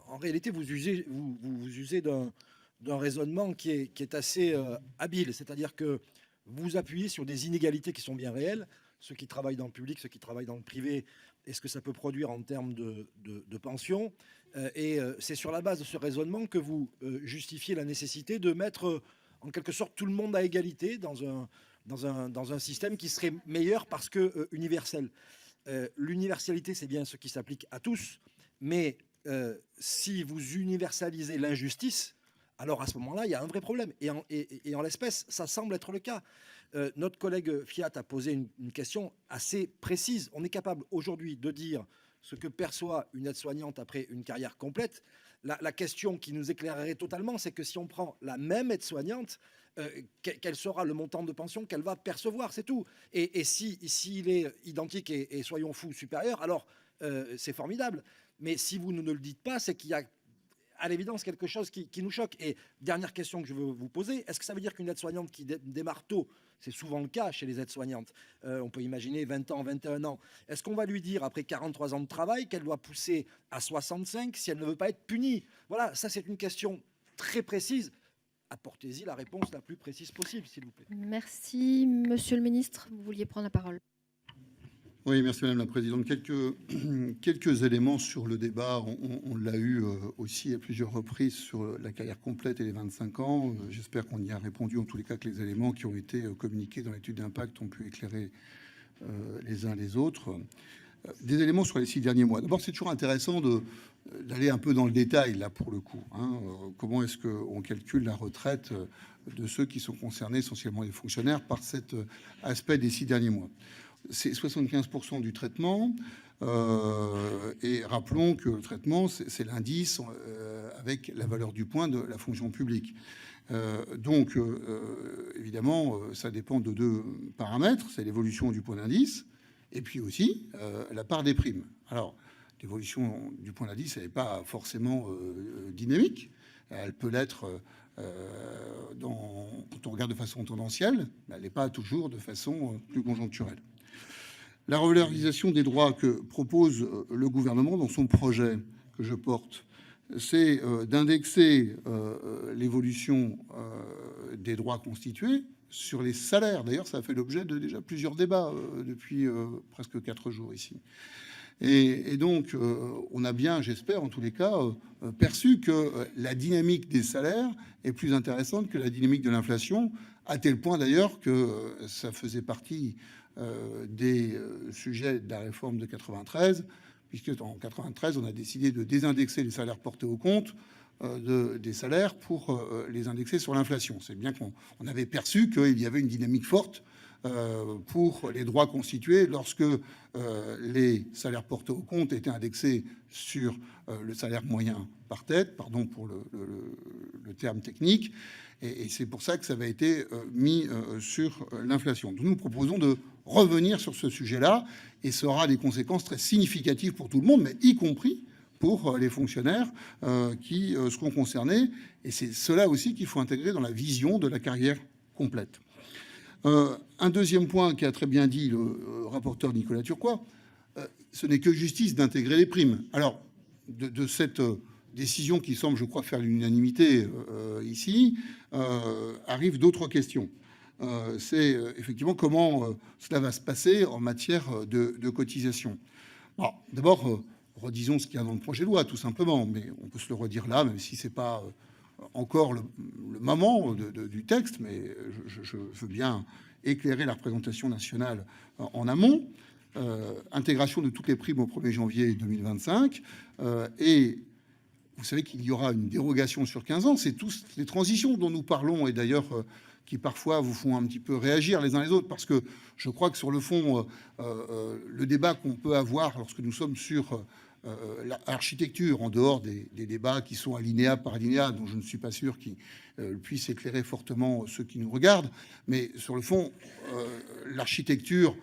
en réalité, vous usez d'un raisonnement qui est assez habile, c'est-à-dire que vous appuyez sur des inégalités qui sont bien réelles, ceux qui travaillent dans le public, ceux qui travaillent dans le privé, et ce que ça peut produire en termes de pension. Et c'est sur la base de ce raisonnement que vous justifiez la nécessité de mettre en quelque sorte tout le monde à égalité dans un système qui serait meilleur parce que universel. L'universalité, c'est bien ce qui s'applique à tous, mais si vous universalisez l'injustice, alors à ce moment-là, il y a un vrai problème. Et en l'espèce, ça semble être le cas. Notre collègue Fiat a posé une question assez précise. On est capable aujourd'hui de dire ce que perçoit une aide-soignante après une carrière complète. La question qui nous éclairerait totalement, c'est que si on prend la même aide-soignante, quel sera le montant de pension qu'elle va percevoir, c'est tout. Et s'il est identique et soyons fous supérieur, alors c'est formidable. Mais si vous ne le dites pas, c'est qu'il y a à l'évidence quelque chose qui nous choque. Et dernière question que je veux vous poser, est-ce que ça veut dire qu'une aide-soignante qui démarre tôt, c'est souvent le cas chez les aides-soignantes, on peut imaginer 20 ans, 21 ans, est-ce qu'on va lui dire après 43 ans de travail qu'elle doit pousser à 65 si elle ne veut pas être punie? Voilà, ça c'est une question très précise. Apportez-y la réponse la plus précise possible, s'il vous plaît. Merci. Monsieur le ministre, vous vouliez prendre la parole. Oui, merci Madame la Présidente. Quelques éléments sur le débat. On l'a eu aussi à plusieurs reprises sur la carrière complète et les 25 ans. J'espère qu'on y a répondu, en tous les cas que les éléments qui ont été communiqués dans l'étude d'impact ont pu éclairer les uns les autres. Des éléments sur les 6 derniers mois. D'abord, c'est toujours intéressant d'aller un peu dans le détail, là, pour le coup. Comment est-ce qu'on calcule la retraite de ceux qui sont concernés, essentiellement les fonctionnaires, par cet aspect des 6 derniers mois? C'est 75% du traitement. Et rappelons que le traitement, c'est l'indice avec la valeur du point de la fonction publique. Donc, évidemment, ça dépend de 2 paramètres. C'est l'évolution du point d'indice et puis aussi la part des primes. Alors, l'évolution du point d'indice, elle n'est pas forcément dynamique. Elle peut l'être quand on regarde de façon tendancielle, mais elle n'est pas toujours de façon plus conjoncturelle. La revalorisation des droits que propose le gouvernement dans son projet que je porte, c'est d'indexer l'évolution des droits constitués sur les salaires. D'ailleurs, ça a fait l'objet de déjà plusieurs débats depuis presque 4 jours ici. Et donc, on a bien, j'espère en tous les cas, perçu que la dynamique des salaires est plus intéressante que la dynamique de l'inflation, à tel point d'ailleurs que ça faisait partie des sujets de la réforme de 93, puisque en 93, on a décidé de désindexer les salaires portés au compte des salaires pour les indexer sur l'inflation. C'est bien qu'on avait perçu qu'il y avait une dynamique forte pour les droits constitués lorsque les salaires portés au compte étaient indexés sur le salaire moyen par tête, pardon pour le terme technique, et c'est pour ça que ça avait été mis sur l'inflation. Nous proposons de revenir sur ce sujet-là, et ça aura des conséquences très significatives pour tout le monde, mais y compris pour les fonctionnaires qui seront concernés, et c'est cela aussi qu'il faut intégrer dans la vision de la carrière complète. Un deuxième point qui a très bien dit le rapporteur Nicolas Turquois, ce n'est que justice d'intégrer les primes. Alors, de cette décision qui semble, je crois, faire l'unanimité ici, arrivent d'autres questions. C'est effectivement comment cela va se passer en matière de cotisation. Bon, d'abord, redisons ce qu'il y a dans le projet de loi, tout simplement, mais on peut se le redire là, même si c'est pas encore le moment du texte, mais je veux bien éclairer la représentation nationale en amont. Intégration de toutes les primes au 1er janvier 2025. Et vous savez qu'il y aura une dérogation sur 15 ans. C'est toutes les transitions dont nous parlons, et d'ailleurs qui parfois vous font un petit peu réagir les uns les autres, parce que je crois que sur le fond, le débat qu'on peut avoir lorsque nous sommes sur l'architecture, en dehors des débats qui sont alinéa par alinéa, dont je ne suis pas sûr qu'ils puissent éclairer fortement ceux qui nous regardent, mais sur le fond, l'architecture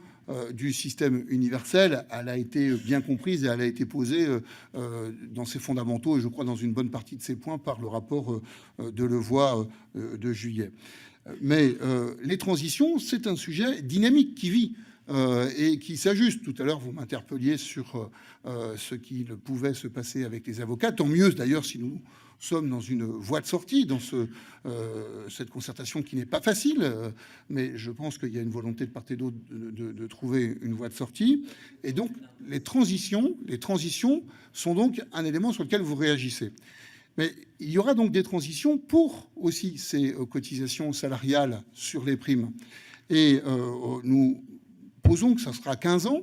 du système universel, elle a été bien comprise et elle a été posée dans ses fondamentaux, et je crois dans une bonne partie de ses points, par le rapport de Levoy de juillet. Mais les transitions, c'est un sujet dynamique qui vit et qui s'ajuste. Tout à l'heure, vous m'interpelliez sur ce qui pouvait se passer avec les avocats. Tant mieux, d'ailleurs, si nous sommes dans une voie de sortie, dans cette concertation qui n'est pas facile, mais je pense qu'il y a une volonté de part et d'autre de trouver une voie de sortie. Et donc, les transitions sont donc un élément sur lequel vous réagissez. Mais il y aura donc des transitions pour aussi ces cotisations salariales sur les primes. Et nous posons que ça sera 15 ans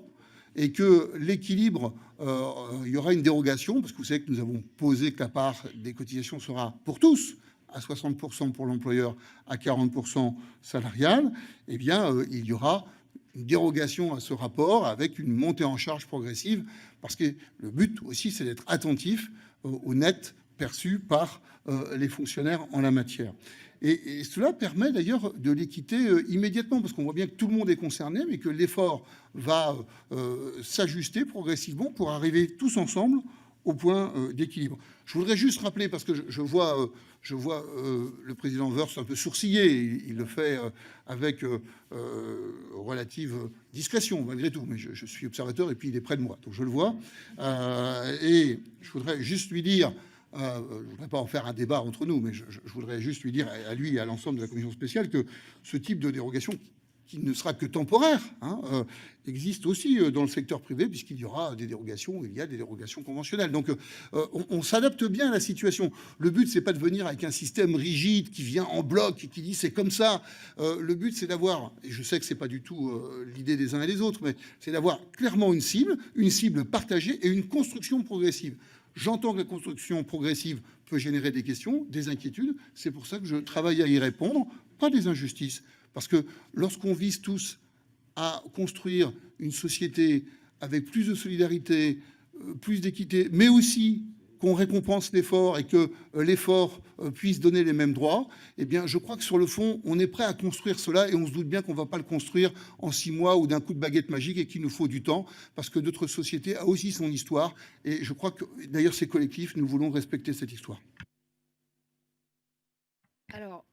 et que l'équilibre, il y aura une dérogation, parce que vous savez que nous avons posé que la part des cotisations sera pour tous, à 60% pour l'employeur, à 40% salarial. Eh bien, il y aura une dérogation à ce rapport avec une montée en charge progressive, parce que le but aussi, c'est d'être attentif au net perçu par les fonctionnaires en la matière. Et cela permet d'ailleurs de l'équité immédiatement, parce qu'on voit bien que tout le monde est concerné, mais que l'effort va s'ajuster progressivement pour arriver tous ensemble au point d'équilibre. Je voudrais juste rappeler, parce que je vois le président Woerth un peu sourciller, il le fait avec relative discrétion malgré tout, mais je suis observateur et puis il est près de moi, donc je le vois. Et je voudrais juste lui dire, je ne voudrais pas en faire un débat entre nous, mais je voudrais juste lui dire à lui et à l'ensemble de la commission spéciale que ce type de dérogation, qui ne sera que temporaire, existe aussi dans le secteur privé, puisqu'il y aura des dérogations, il y a des dérogations conventionnelles. Donc on s'adapte bien à la situation. Le but, c'est pas de venir avec un système rigide qui vient en bloc et qui dit c'est comme ça. Le but, c'est d'avoir, et je sais que c'est pas du tout l'idée des uns et des autres, mais c'est d'avoir clairement une cible partagée et une construction progressive. J'entends que la construction progressive peut générer des questions, des inquiétudes. C'est pour ça que je travaille à y répondre, pas des injustices. Parce que lorsqu'on vise tous à construire une société avec plus de solidarité, plus d'équité, mais aussi qu'on récompense l'effort et que l'effort puisse donner les mêmes droits, eh bien, je crois que sur le fond, on est prêt à construire cela et on se doute bien qu'on ne va pas le construire en 6 mois ou d'un coup de baguette magique et qu'il nous faut du temps parce que notre société a aussi son histoire et je crois que, d'ailleurs, ces collectifs, nous voulons respecter cette histoire. Alors,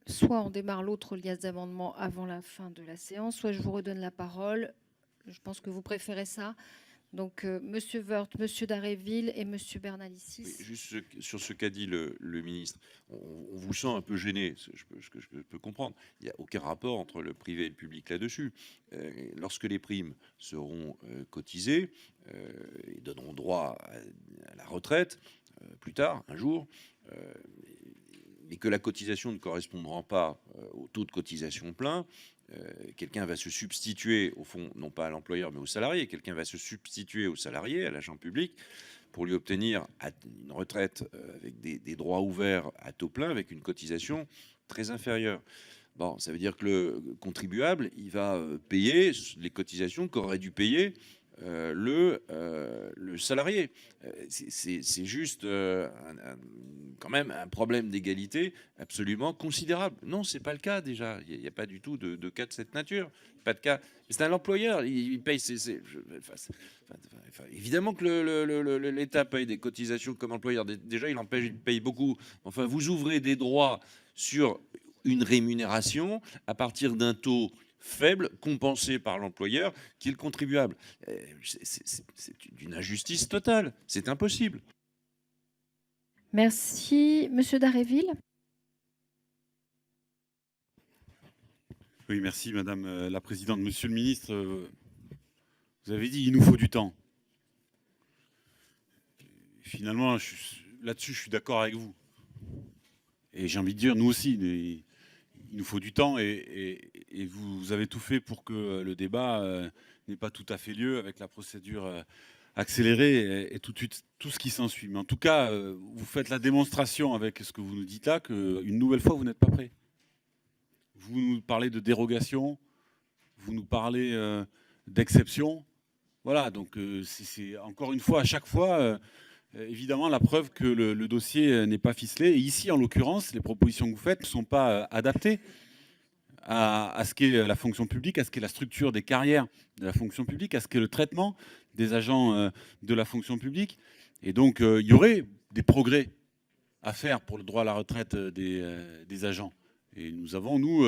soit on démarre l'autre liasse d'amendements avant la fin de la séance, soit je vous redonne la parole. Je pense que vous préférez ça. Donc, Monsieur Woerth, Monsieur Dharréville et Monsieur Bernalicis. Oui, juste sur ce qu'a dit le ministre, on vous sent un peu gêné, ce que je peux comprendre. Il n'y a aucun rapport entre le privé et le public là-dessus. Lorsque les primes seront cotisées et donneront droit à la retraite plus tard, un jour, mais que la cotisation ne correspondra pas au taux de cotisation plein, quelqu'un va se substituer, au fond, non pas à l'employeur, mais au salarié. Quelqu'un va se substituer au salarié, à l'agent public, pour lui obtenir une retraite avec des droits ouverts à taux plein, avec une cotisation très inférieure. Bon, ça veut dire que le contribuable, il va payer les cotisations qu'aurait dû payer le salarié. C'est juste quand même un problème d'égalité absolument considérable. Non, c'est pas le cas déjà. Il n'y a pas du tout de cas de cette nature. Pas de cas. C'est un employeur. Il paye évidemment que l'État paye des cotisations comme employeur. Déjà, il en paye beaucoup. Enfin, vous ouvrez des droits sur une rémunération à partir d'un taux faible, compensé par l'employeur, qui est le contribuable. C'est une injustice totale. C'est impossible. Merci. Monsieur Dharréville. Oui, merci Madame la Présidente. Monsieur le Ministre, vous avez dit il nous faut du temps. Finalement, là-dessus, je suis d'accord avec vous. Et j'ai envie de dire, nous aussi, il nous faut du temps et vous avez tout fait pour que le débat n'ait pas tout à fait lieu avec la procédure accélérée et tout ce qui s'ensuit. Mais en tout cas, vous faites la démonstration avec ce que vous nous dites là qu'une nouvelle fois, vous n'êtes pas prêt. Vous nous parlez de dérogation, vous nous parlez d'exception. Voilà, donc c'est encore une fois, à chaque fois, évidemment, la preuve que le dossier n'est pas ficelé. Et ici, en l'occurrence, les propositions que vous faites ne sont pas adaptées à ce qu'est la fonction publique, à ce qu'est la structure des carrières de la fonction publique, à ce qu'est le traitement des agents de la fonction publique. Et donc, il y aurait des progrès à faire pour le droit à la retraite des agents. Et nous avons, nous,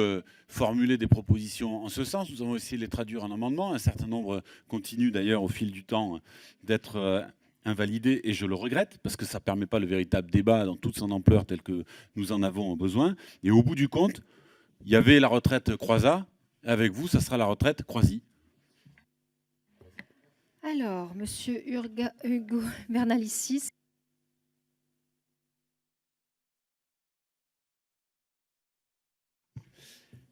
formulé des propositions en ce sens. Nous avons essayé de les traduire en amendement. Un certain nombre continuent d'ailleurs au fil du temps d'être invalidés, et je le regrette, parce que ça ne permet pas le véritable débat dans toute son ampleur tel que nous en avons besoin. Et au bout du compte, il y avait la retraite Croizat. Avec vous, ça sera la retraite Croisi. Alors, Monsieur Hugo Bernalicis.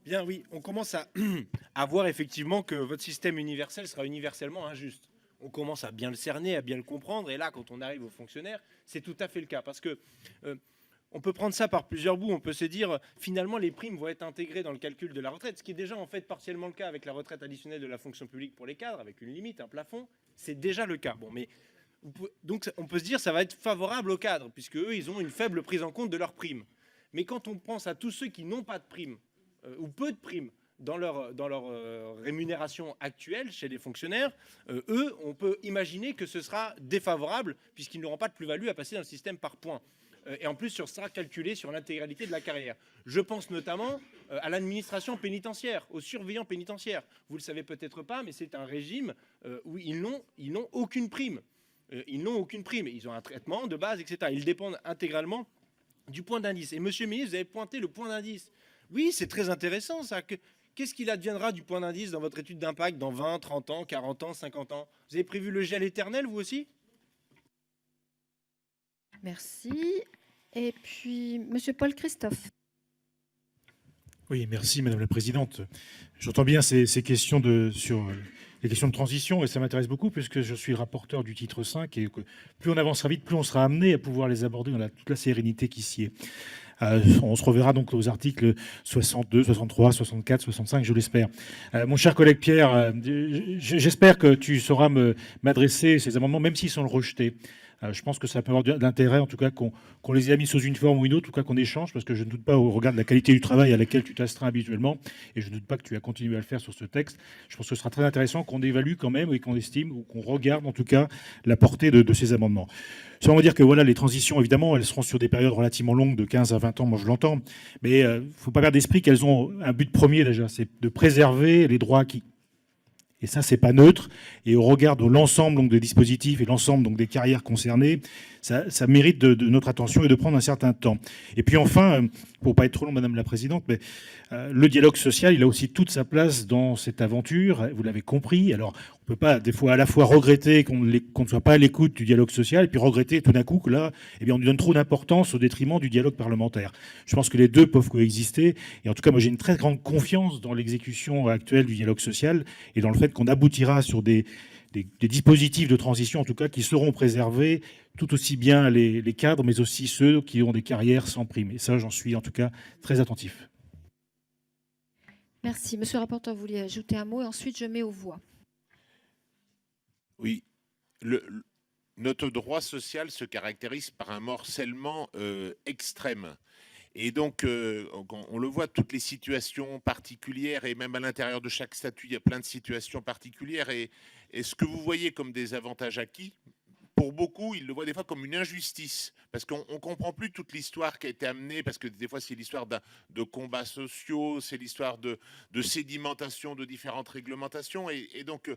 Bien oui, on commence à voir effectivement que votre système universel sera universellement injuste. On commence à bien le cerner, à bien le comprendre, et là, quand on arrive aux fonctionnaires, c'est tout à fait le cas, parce que on peut prendre ça par plusieurs bouts. On peut se dire, finalement, les primes vont être intégrées dans le calcul de la retraite, ce qui est déjà en fait partiellement le cas avec la retraite additionnelle de la fonction publique pour les cadres, avec une limite, un plafond. C'est déjà le cas. Bon, mais donc on peut se dire, ça va être favorable aux cadres, puisque eux, ils ont une faible prise en compte de leurs primes. Mais quand on pense à tous ceux qui n'ont pas de primes ou peu de primes dans leur rémunération actuelle chez les fonctionnaires, eux, on peut imaginer que ce sera défavorable puisqu'ils n'auront pas de plus-value à passer dans le système par points. Et en plus, ce sera calculé sur l'intégralité de la carrière. Je pense notamment à l'administration pénitentiaire, aux surveillants pénitentiaires. Vous ne le savez peut-être pas, mais c'est un régime où ils n'ont aucune prime. Ils n'ont aucune prime. Ils ont un traitement de base, etc. Ils dépendent intégralement du point d'indice. Et monsieur le ministre, vous avez pointé le point d'indice. Oui, c'est très intéressant ça. Qu'est-ce qu'il adviendra du point d'indice dans votre étude d'impact dans 20, 30 ans, 40 ans, 50 ans? Vous avez prévu le gel éternel, vous aussi? Merci. Et puis, Monsieur Paul Christophe. Oui, merci Madame la Présidente. J'entends bien ces questions sur les questions de transition, et ça m'intéresse beaucoup puisque je suis le rapporteur du titre 5, et que plus on avancera vite, plus on sera amené à pouvoir les aborder dans toute la sérénité qui s'y est. On se reverra donc aux articles 62, 63, 64, 65, je l'espère. Mon cher collègue Pierre, j'espère que tu sauras m'adresser ces amendements, même s'ils sont rejetés. Je pense que ça peut avoir d'intérêt, en tout cas, qu'on les ait mis sous une forme ou une autre, en tout cas qu'on échange, parce que je ne doute pas au regard de la qualité du travail à laquelle tu t'astreins habituellement, et je ne doute pas que tu as continué à le faire sur ce texte. Je pense que ce sera très intéressant qu'on évalue quand même, et qu'on estime, ou qu'on regarde en tout cas, la portée de ces amendements. Ça, on va dire que voilà, les transitions, évidemment, elles seront sur des périodes relativement longues, de 15 à 20 ans, moi je l'entends, mais il ne faut pas perdre d'esprit qu'elles ont un but premier déjà, c'est de préserver les droits acquis. Et ça, c'est pas neutre. Et au regard de l'ensemble donc des dispositifs et l'ensemble donc des carrières concernées, ça mérite de notre attention et de prendre un certain temps. Et puis enfin, pour pas être trop long, Madame la Présidente, mais le dialogue social, il a aussi toute sa place dans cette aventure. Vous l'avez compris. Alors, on peut pas des fois à la fois regretter qu'on ne soit pas à l'écoute du dialogue social, et puis regretter tout d'un coup que là, eh bien, on lui donne trop d'importance au détriment du dialogue parlementaire. Je pense que les deux peuvent coexister. Et en tout cas, moi, j'ai une très grande confiance dans l'exécution actuelle du dialogue social et dans le fait qu'on aboutira sur des dispositifs de transition, en tout cas, qui seront préservés, tout aussi bien les cadres, mais aussi ceux qui ont des carrières sans prime. Et ça, j'en suis en tout cas très attentif. Merci. Monsieur le rapporteur, vous vouliez ajouter un mot, et ensuite je mets aux voix. Oui. Notre droit social se caractérise par un morcellement extrême. Et donc, on le voit, toutes les situations particulières, et même à l'intérieur de chaque statut, il y a plein de situations particulières. Et ce que vous voyez comme des avantages acquis, pour beaucoup, ils le voient des fois comme une injustice, parce qu'on ne comprend plus toute l'histoire qui a été amenée, parce que des fois, c'est l'histoire de combats sociaux, c'est l'histoire de sédimentation de différentes réglementations. Et donc,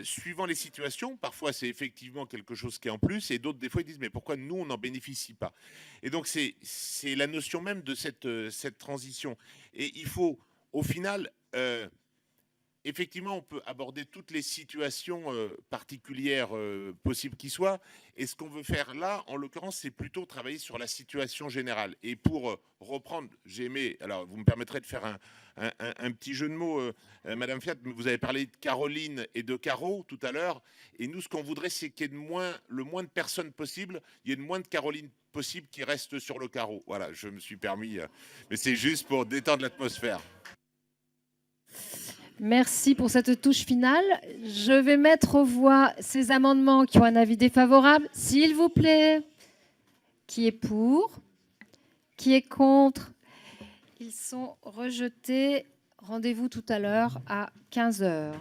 suivant les situations, parfois, c'est effectivement quelque chose qui est en plus, et d'autres, des fois, ils disent, mais pourquoi nous, on n'en bénéficie pas? Et donc, c'est la notion même de cette transition. Et il faut, au final, effectivement, on peut aborder toutes les situations particulières possibles qui soient. Et ce qu'on veut faire là, en l'occurrence, c'est plutôt travailler sur la situation générale. Et pour reprendre, j'ai aimé, alors vous me permettrez de faire un petit jeu de mots, Madame Fiat, vous avez parlé de Caroline et de Caro tout à l'heure. Et nous, ce qu'on voudrait, c'est qu'il y ait le moins de personnes possible, il y ait le moins de Caroline possible qui restent sur le carreau. Voilà, je me suis permis, mais c'est juste pour détendre l'atmosphère. Merci pour cette touche finale. Je vais mettre aux voix ces amendements qui ont un avis défavorable. S'il vous plaît, qui est pour? Qui est contre? Ils sont rejetés. Rendez-vous tout à l'heure à 15 h.